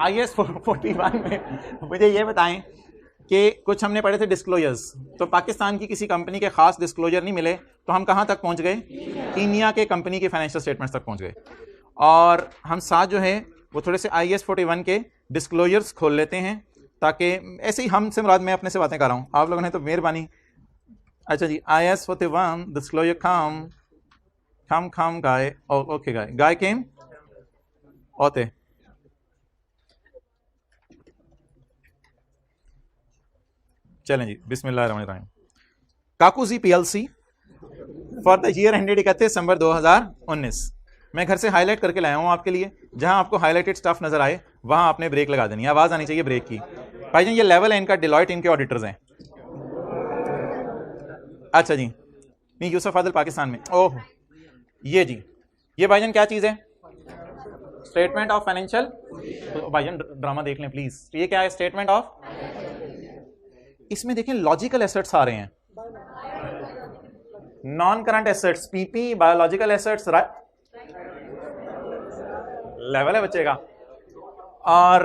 IAS 41 में मुझे ये बताएं कि कुछ हमने पढ़े थे डिस्क्लोजर्स, तो पाकिस्तान की किसी कंपनी के खास डिस्क्लोजर नहीं मिले, तो हम कहाँ तक पहुँच गए, कीनिया के कंपनी के फाइनेंशियल स्टेटमेंट्स तक पहुँच गए। और हम साथ जो है वो थोड़े से IAS 41 के डिस्क्लोजर्स खोल लेते हैं, ताकि ऐसे ही हमसे मुराद मैं अपने से बातें कर रहा हूँ, आप लोगों ने तो मेहरबानी। अच्छा जी, IAS 41 डिस्क्लोजर कम come guy. Oh, okay, guy. Guy came. Ote. चलें जी, बिस्मिल्लाहिर्रहमानिर्रहीम। Kakuzi PLC for the year ended 31 December 2019। मैं घर से हाईलाइट करके लाया हूं आपके लिए। जहां आपको हाईलाइटेड स्टफ नजर आए वहां आपने ब्रेक लगा देनी है, आवाज आनी चाहिए ब्रेक की। भाईजान ये लेवल है इनका, डिलॉयट इनके ऑडिटर्स हैं। अच्छा जी, नहीं यूसुफ आदिल पाकिस्तान में। ओह ये जी, ये भाईजान क्या चीज है? Statement of financial. तो भाईजान ड्रामा देख लें प्लीज। तो ये क्या है? Statement of. इसमें देखें लॉजिकल एसेट्स आ रहे हैं, non current assets, PP, biological assets, level है बच्चे का। और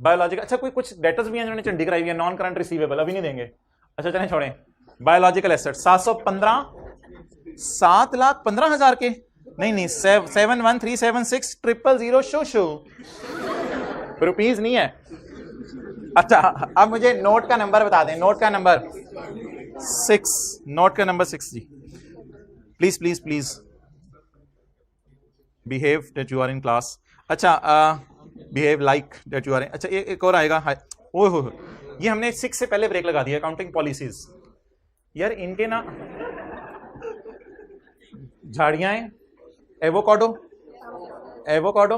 बायोलॉजिकल, अच्छा कोई कुछ डेटर्स भी हैं जिन्होंने चंडी कराई हुई है, नॉन करंट रिसीवेबल अभी नहीं देंगे। अच्छा चलें छोड़ें। बायोलॉजिकल एसेट 715, 7,15,000 के, नहीं 7137600 शो शो रुपीज नहीं है। अच्छा अब मुझे नोट का नंबर बता दें, नोट का नंबर 6, नोट का नंबर 6 जी। Please please please behave that you are in class. अच्छा behave like that you are. अच्छा एक और आएगा। ओह हो, ये हमने 6 से पहले ब्रेक लगा दिया। अकाउंटिंग पॉलिसीज यार इनके ना, झाड़ियां हैं, एवोकाडो, एवोकाडो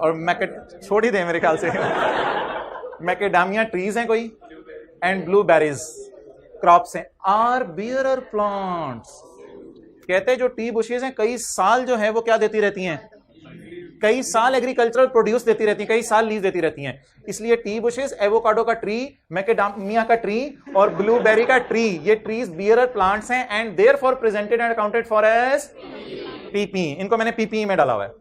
और मैकेट छोड़ ही दे मेरे ख्याल से मैकेडामिया ट्रीज हैं कोई, एंड ब्लूबेरीज क्रॉप्स हैं। आर बियरर प्लांट्स कहते हैं जो टी बुशेज हैं कई साल जो है वो क्या देती रहती हैं, कई साल एग्रीकल्चरल प्रोड्यूस देती रहती हैं, कई साल लीज देती रहती हैं। इसलिए टी बुशेस, एवोकाडो का ट्री, मैकेडामिया का ट्री और ब्लूबेरी का ट्री, ये ट्रीज बियरर प्लांट्स हैं and therefore presented and accounted for as PP. इनको मैंने पीपी में डाला हुआ है।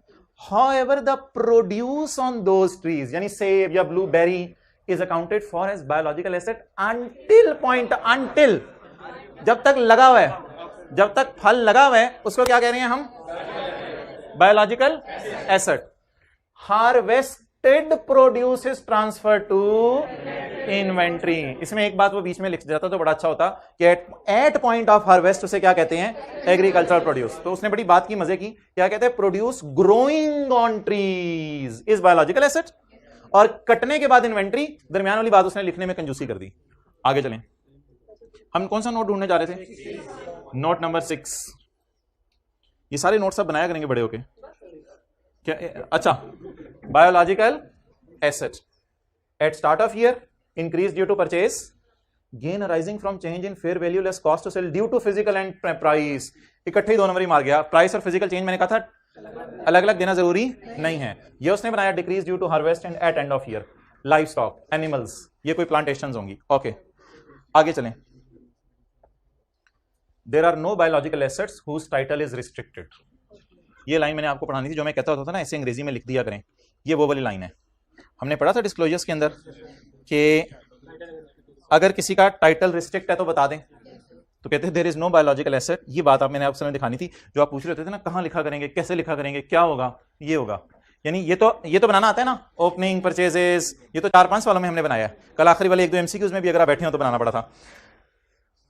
However, the produce on those trees, यानी सेब या blueberry, is accounted for as biological asset until point, until जब तक लगा हुआ है, जब तक फल लगा हुआ है उसको क्या कह रहे हैं हम? Biological asset. Harvested produce is transfer to inventory. इसमें एक बात वो बीच में लिख जाता तो बड़ा अच्छा होता कि एट पॉइंट ऑफ हार्वेस्ट उसे क्या कहते हैं? Agricultural produce. तो उसने बड़ी बात की मजे की, क्या कहते हैं? Produce growing on trees is biological asset. और कटने के बाद इन्वेंट्री, दरमियान वाली बात उसने लिखने में कंजूसी कर दी। आगे चलें, हम कौन सा नोट ढूंढने जा रहे थे? Note number 6। ये सारे नोट सब बनाया करेंगे बड़े होके क्या? अच्छा, biological asset eight start of year increase due to purchase, gain arising from change in fair value less cost to sell due to physical and price। इकट्ठे ही 2 नंबर ही मार गया। प्राइस और फिजिकल चेंज मैंने कहा था अलग अलग देना जरूरी नहीं है। ये उसने बनाया decrease due to harvest and at end of year. Livestock, animals, ये कोई प्लांटेशंस होंगी। ओके आगे चलें। There are no biological assets whose title is restricted. ये लाइन मैंने आपको पढ़ानी थी, जो मैं कहता होता था ना ऐसे अंग्रेजी में लिख दिया करें, ये वो वाली लाइन है। हमने पढ़ा था डिस्क्लोजर्स के अंदर कि अगर किसी का टाइटल रिस्ट्रिक्ट है तो बता दें, तो कहते हैं there is no biological asset. ये बात मैंने आपसे दिखानी थी, जो आप पूछ रहे थे ना कहां लिखा करेंगे, कैसे लिखा करेंगे, क्या होगा? ये होगा, यानी ये तो बनाना आता है ना, ओपनिंग, परचेजेस, ये तो 4-5 वालों में हमने बनाया है। कल आखिरी वाले 1-2 एमसीक्यूज में भी अगर आप बैठे हो तो बनाना पड़ा था।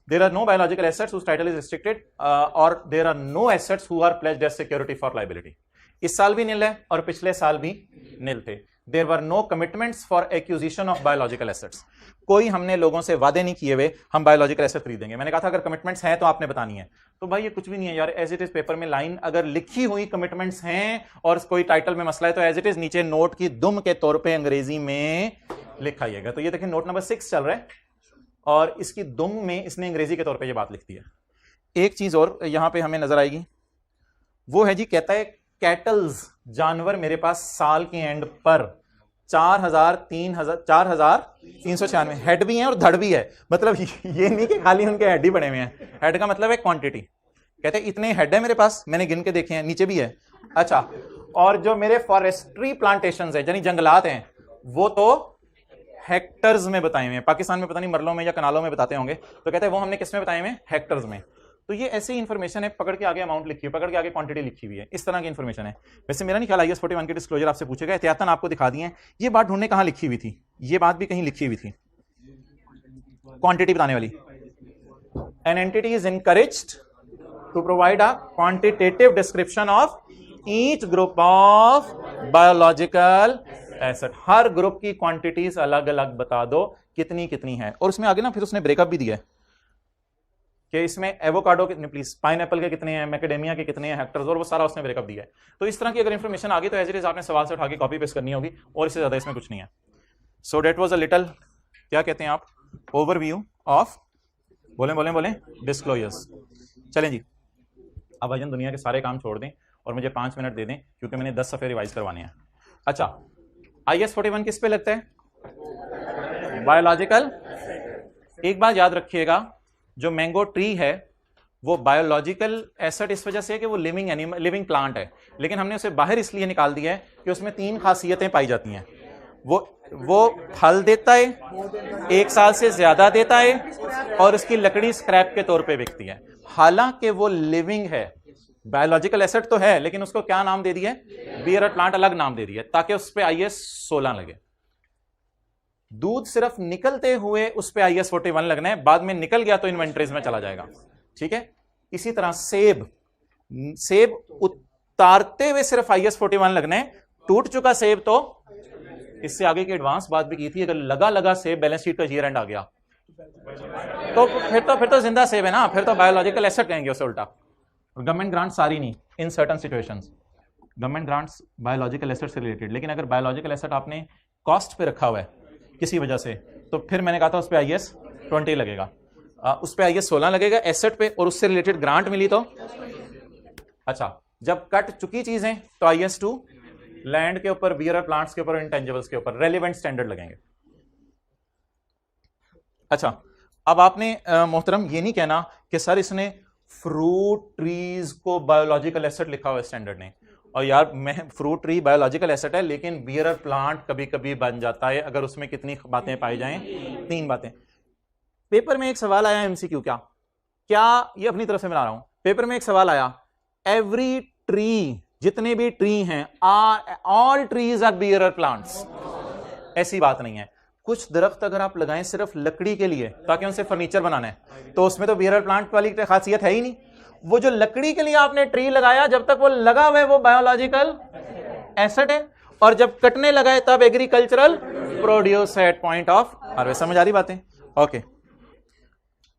There are no biological assets whose title is restricted और there are no assets who are pledged as security for liability. इस साल भी नील है और पिछले साल भी नील थे। There were no commitments for acquisition of biological assets। कोई हमने लोगों से वादे नहीं किए हुए हम बायोलॉजिकल एसेट खरीदेंगे। मैंने कहा था अगर कमिटमेंट्स हैं तो आपने बतानी है। तो भाई ये कुछ भी नहीं है यार, एज इट इज पेपर में लाइन अगर लिखी हुई कमिटमेंट्स हैं और कोई टाइटल में मसला है तो एज इट इज नीचे नोट की दुम के तौर पे अंग्रेजी में लिखाइएगा। तो ये देखिए नोट नंबर 6 चल रहा है और इसकी दुम में इसने अंग्रेजी के तौर पर यह बात लिख दी है। एक चीज और यहां पर हमें नजर आएगी, वो है जी, कहता है कैटल्स, जानवर मेरे पास साल के एंड पर 4,396 हेड भी हैं और धड़ भी है। मतलब ये नहीं कि खाली उनके हेड ही बने हुए हैं, हेड का मतलब है क्वांटिटी। कहते हैं इतने हेड है मेरे पास, मैंने गिन के देखे हैं, नीचे भी है। अच्छा, और जो मेरे फॉरेस्ट्री प्लांटेशंस हैं यानी जंगलात हैं वो तो हेक्टर्स में बताए हुए हैं। पाकिस्तान में पता नहीं मरलों में या कनालों में बताते होंगे, तो कहते हैं वो हमने किस में बताए हुए? हेक्टर्स में। तो ये ऐसी इंफॉर्मेशन है, पकड़ के आगे अमाउंट लिखी हुई, पकड़ के आगे क्वांटिटी लिखी हुई है, इस तरह की इंफॉर्मेशन है। वैसे मेरा नहीं ख्याल IAS 41 के डिस्क्लोजर आपसे पूछेगा, एहतियातन आपको दिखा दिए हैं। ये बात ढूंढने कहां लिखी हुई थी? ये बात भी कहीं लिखी हुई थी, क्वांटिटी बताने वाली। An entity is encouraged to provide a quantitative description of each group of biological acid. Her group की क्वांटिटीज अलग अलग बता दो कितनी कितनी है। और उसमें आगे ना फिर उसने ब्रेकअप भी दिया है कि इसमें एवोकाडो कितने, प्लीज पाइनएप्पल के कितने हैं, मैकेडेमिया के कितने हैं हेक्टर्स, और वो सारा उसने ब्रेकअप दिया है। तो इस तरह की अगर इंफॉर्मेशन आ गई तो एज इट इज आपने सवाल से उठा के कॉपी पेस्ट करनी होगी, और इससे ज्यादा इसमें कुछ नहीं है। सो डेट वाज अ लिटिल, क्या कहते हैं आप, ओवरव्यू ऑफ, बोले डिस्क्लोजर्स। चलें जी, अब भाईजान दुनिया के सारे काम छोड़ दें और मुझे 5 मिनट दे दें क्योंकि मैंने 10 सफ़े रिवाइज करवाने हैं। अच्छा, IS 41 किस पे लगता है? बायोलॉजिकल। एक बात याद रखिएगा, जो मैंगो ट्री है वो बायोलॉजिकल एसेट इस वजह से है कि वो लिविंग प्लांट है, लेकिन हमने उसे बाहर इसलिए निकाल दिया है कि उसमें 3 खासियतें पाई जाती हैं। वो फल देता है, 1 साल से ज्यादा देता है, और उसकी लकड़ी स्क्रैप के तौर पे बिकती है। हालांकि वो लिविंग है, बायोलॉजिकल एसेट तो है, लेकिन उसको क्या नाम दे दिया है? बियर प्लांट अलग नाम दे दिया ताकि उस पे IS 16 लगे। दूध सिर्फ निकलते हुए उस पे IS 41 लगना है, बाद में निकल गया तो इन्वेंटरीज में चला जाएगा। ठीक है, इसी तरह सेब उतारते हुए सिर्फ IS 41 लगना है, टूट चुका सेब तो इससे आगे की एडवांस बात भी की थी, अगर लगा सेब बैलेंस शीट का ईयर एंड आ गया तो फिर तो जिंदा सेब है ना, फिर तो बायोलॉजिकल एसेट कहेंगे उसे उल्टा। गवर्नमेंट ग्रांट सारी नहीं, in certain situations government grants biological asset से रिलेटेड, लेकिन अगर बायोलॉजिकल एसेट आपने कॉस्ट पे रखा हुआ है किसी वजह से, तो फिर मैंने कहा था उस पर IS 20 लगेगा, उस पर IS 16 लगेगा एसेट पे, और उससे रिलेटेड ग्रांट मिली तो। अच्छा, जब कट चुकी चीजें तो IS 2 लैंड के ऊपर, बियर प्लांट्स के ऊपर, इंटेंजिबल्स के ऊपर रेलिवेंट स्टैंडर्ड लगेंगे। अच्छा, अब आपने मोहतरम ये नहीं कहना कि सर इसने फ्रूट ट्रीज को बायोलॉजिकल एसेट लिखा हुआ है स्टैंडर्ड ने, और यार मैं फ्रूट ट्री बायोलॉजिकल एसेट है, लेकिन बियर प्लांट कभी कभी बन जाता है अगर उसमें कितनी बातें पाई जाएं? 3 बातें। पेपर में एक सवाल आया MCQ, क्या ये अपनी तरफ से बना रहा हूं, पेपर में एक सवाल आया, एवरी ट्री, जितने भी ट्री हैं, all trees are bearer plants. ऐसी बात नहीं है। कुछ दरख्त अगर आप लगाएं सिर्फ लकड़ी के लिए ताकि उनसे फर्नीचर बनाना है, तो उसमें तो बियर प्लांट वाली खासियत है ही नहीं। वो जो लकड़ी के लिए आपने ट्री लगाया, जब तक वो लगा हुआ है वो बायोलॉजिकल एसेट है, और जब कटने लगा है तब agricultural produce at point of harvest. समझ आ रही बातें? ओके।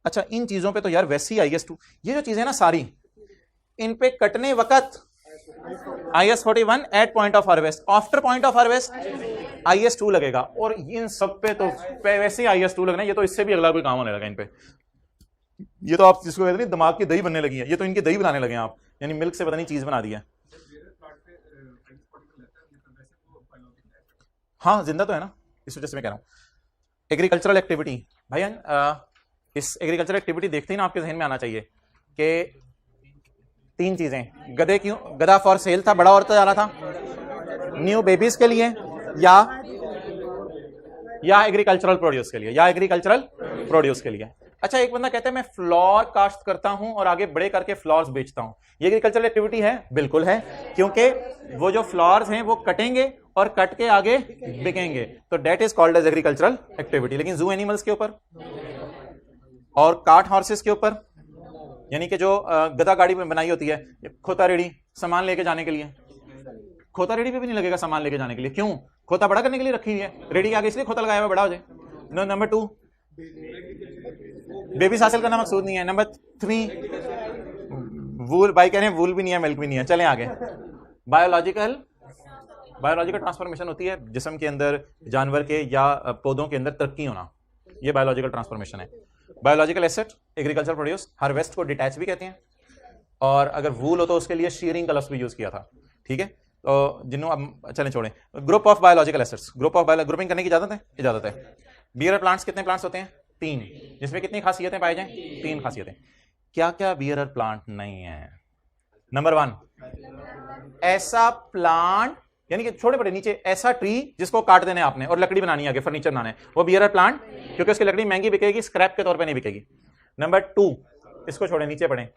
अच्छा, इन चीजों पे तो यार वैसी IS 2, ये जो चीजें ना सारी, इन पे कटने वक्त IS 41 at point of harvest, after point of harvest IS 2 लगेगा, और इन सब पे तो वैसे ही IS 2 लगना है। ये तो इससे भी अगला कोई काम होने लगा इन पे। ये तो आप जिसको कहते हैं दिमाग की दही बनने लगी है, ये तो इनकी दही बनाने लगे हैं आप, यानी मिल्क से पता नहीं चीज बना दी है। हाँ, जिंदा तो है ना, इस वजह से मैं कह रहा हूं। एग्रीकल्चरल एक्टिविटी, भाई इस एग्रीकल्चरल एक्टिविटी देखते ही ना आपके जहन में आना चाहिए कि 3 चीजें, गधा फॉर सेल था, बड़ा औरत जा रहा था, न्यू बेबीज के लिए, या एग्रीकल्चरल प्रोड्यूस के लिए, के लिए। अच्छा, एक बंदा कहता है मैं फ्लावर काश्त करता हूं और आगे बड़े करके फ्लावर्स बेचता हूं, ये एग्रीकल्चरल एक्टिविटी है? बिल्कुल है, क्योंकि वो जो फ्लावर्स हैं वो कटेंगे और कट के आगे बिकेंगे, तो that is called as agricultural activity. लेकिन जू एनिमल्स के ऊपर और कार्ट हॉर्सेस के ऊपर, यानी कि जो गधा गाड़ी में बनाई होती है, खोता रेडी सामान लेके जाने के लिए, खोता रेडी पे भी नहीं लगेगा सामान लेके जाने के लिए। क्यों? खोता बड़ा करने के लिए रखी हुई है, रेडी के आगे इसलिए खोता लगाया हुआ बड़ा हो जाए। नंबर 2, बेबीज हासिल करना मकसूद नहीं है। नंबर 3, वूल, भाई कह रहे हैं वूल भी नहीं है, मिल्क भी नहीं है। चलें आगे। बायोलॉजिकल ट्रांसफॉर्मेशन होती है जिस्म के अंदर, जानवर के या पौधों के अंदर तरक्की होना, ये बायोलॉजिकल ट्रांसफॉर्मेशन है। Biological asset, agriculture produce, harvest को डिटैच भी कहते हैं, और अगर वूल हो तो उसके लिए शीयरिंग का लफ्ज़ भी यूज किया था। ठीक है, तो जिन्हों अब चलें छोड़ें। Group of biological assets, grouping करने की इजाजत है। बियर प्लांट्स, कितने प्लांट्स होते हैं? 3, जिसमें कितनी खासियतें पाई जाएं? 3 खासियतें। क्या क्या बियर प्लांट नहीं है? नंबर 1, ऐसा प्लांट, यानी कि छोटे बड़े नीचे, ऐसा ट्री जिसको काट देना है आपने और लकड़ी बनानी है, आगे फर्नीचर बनाना है, वो बियर प्लांट, क्योंकि उसकी लकड़ी महंगी बिकेगी, स्क्रैप के तौर पे नहीं बिकेगी। नंबर 2, इसको छोड़े, नीचे पढ़ें,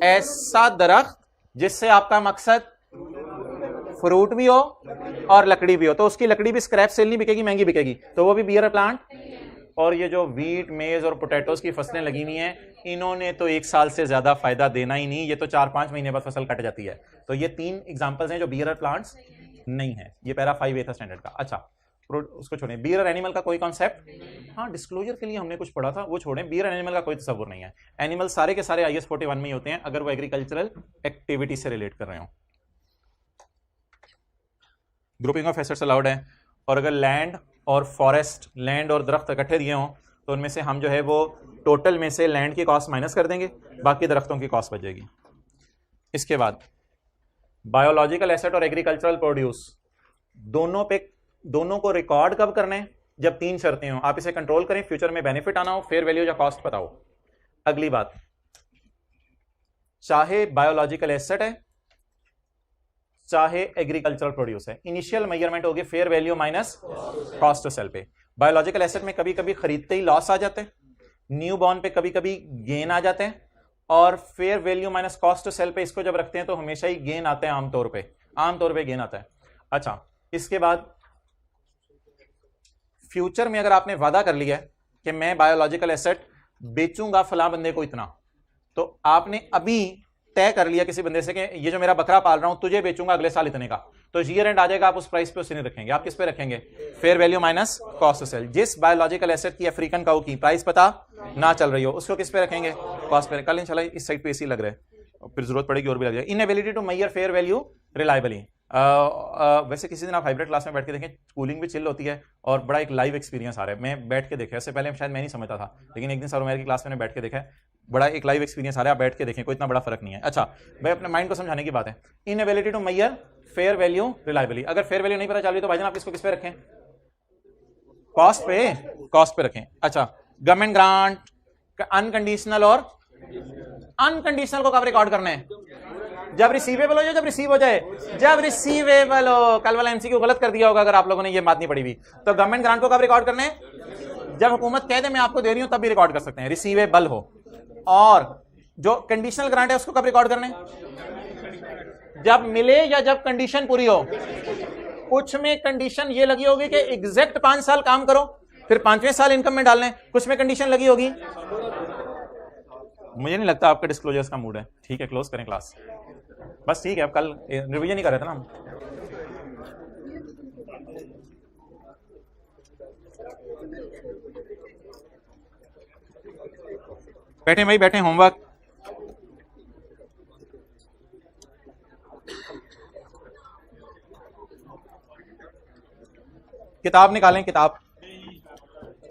ऐसा दरख्त जिससे आपका मकसद फ्रूट भी हो और लकड़ी भी हो, तो उसकी लकड़ी भी स्क्रैप सेल नहीं बिकेगी, महंगी बिकेगी, तो वो भी बियर प्लांट और ये जो वीट, मेज और पोटैटोज की फसलें लगी हुई हैं, इन्होंने तो 1 साल से ज्यादा फायदा देना ही नहीं, ये तो 4-5 महीने बाद फसल कट जाती है। तो ये 3 एग्जांपल्स हैं जो बियर प्लांट्स नहीं है। ये पैरा 5A था स्टैंडर्ड का। अच्छा, उसको छोड़ें। बियर एनिमल का कोई कॉन्सेप्ट, हाँ डिस्क्लोजर के लिए हमने कुछ पढ़ा था, वो छोड़ें। बियर एनिमल का कोई तस्वुर नहीं है। एनिमल सारे के सारे IS 41 में ही होते हैं अगर वो एग्रीकल्चरल एक्टिविटी से रिलेट कर रहे हो। ग्रुपिंग ऑफ एसेट्स अलाउड है, और अगर लैंड और फॉरेस्ट, लैंड और दरख्त इकट्ठे दिए हों तो उनमें से हम जो है वो टोटल में से लैंड की कॉस्ट माइनस कर देंगे, बाकी दरख्तों की कॉस्ट बचेगी। इसके बाद बायोलॉजिकल एसेट और एग्रीकल्चरल प्रोड्यूस दोनों को रिकॉर्ड कब करना है? जब 3 शर्तें हो। आप इसे कंट्रोल करें, फ्यूचर में बेनिफिट आना हो, फेयर वैल्यू या कॉस्ट पता हो। अगली बात, चाहे बायोलॉजिकल एसेट है चाहे एग्रीकल्चरल प्रोड्यूस है, इनिशियल मेजरमेंट होगी fair value minus cost to sell पे। बायोलॉजिकल एसेट में कभी कभी खरीदते ही लॉस आ जाते हैं, न्यू बॉर्न पे कभी कभी गेन आ जाते हैं, और fair value minus cost to sell पे इसको जब रखते हैं तो हमेशा ही गेन आता है, आमतौर पे गेन आता है। अच्छा, इसके बाद फ्यूचर में अगर आपने वादा कर लिया है कि मैं बायोलॉजिकल एसेट बेचूंगा फला बंदे को इतना, तो आपने अभी तय कर लिया किसी बंदे से कि ये जो मेरा बकरा पाल रहा हूं तुझे बेचूंगा अगले साल इतने का, तो ईयर एंड आ जाएगा, आप उस प्राइस पे उसे नहीं रखेंगे, आप किस पे रखेंगे? Fair value minus cost to sell. जिस बायोलॉजिकल एसेट की अफ्रीकन काऊ की प्राइस पता ना चल रही हो उसको किस पे रखेंगे? कॉस्ट पे। कल इंशाल्लाह इस साइड पे इसी लग रहा है, फिर जरूरत पड़ेगी और भी लग जाएगा। Inability to measure fair value reliably. वैसे किसी दिन आप हाइब्रिड क्लास में बैठ के देखें, कूलिंग भी चिल होती है और बड़ा एक लाइव एक्सपीरियंस आ रहा है। मैं बैठ के देखा, इससे पहले शायद मैं नहीं समझता था, लेकिन एक दिन सर उमर की क्लास में बैठ के देखा, बड़ा एक लाइव एक्सपीरियंस आ रहा है। आप बैठ के देखें, कोई इतना बड़ा फर्क नहीं है। अच्छा, भाई अपने माइंड को समझाने की बात है। Inability to measure fair value reliably. अगर फेयर वैल्यू नहीं पता चल रही तो भाईजान आप इसको किस पे रखें? कॉस्ट पे रखें। अच्छा, गवर्नमेंट ग्रांट अनकंडीशनल और अनकंडीशनल को कब रिकॉर्ड करना है? जब रिसीवेबल हो जाए, जब रिसीव हो जाए, जब रिसीवेबल हो। कल वाला MCQ गलत कर दिया होगा अगर आप लोगों ने ये बात नहीं पढ़ी हुई। तो गवर्नमेंट ग्रांट को कब रिकॉर्ड करना है? जब हुकूमत कह दे मैं आपको दे रही हूं तब भी रिकॉर्ड कर सकते हैं, रिसीवेबल हो। और जो कंडीशनल ग्रांट है उसको कब रिकॉर्ड करना है? जब मिले या जब कंडीशन पूरी हो। कुछ में कंडीशन ये लगी होगी कि एग्जैक्ट 5 साल काम करो, फिर 5वें साल इनकम में डालना है। कुछ में कंडीशन लगी होगी। मुझे नहीं लगता आपके डिस्क्लोजर्स का मूड है। ठीक है, क्लोज करें क्लास बस। ठीक है, अब कल रिवीजन ही कर रहे थे ना हम। बैठे भाई, बैठे। होमवर्क किताब निकालें, किताब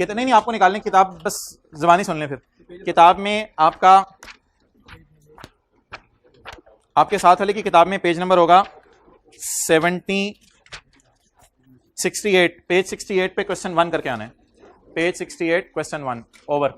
नहीं आपको निकालने किताब, बस ज़बानी सुन लें। फिर किताब में आपका, आपके साथ वाले की किताब में पेज नंबर होगा 68 पेज 68 पे क्वेश्चन 1 करके आना है। Page 68 question 1 over.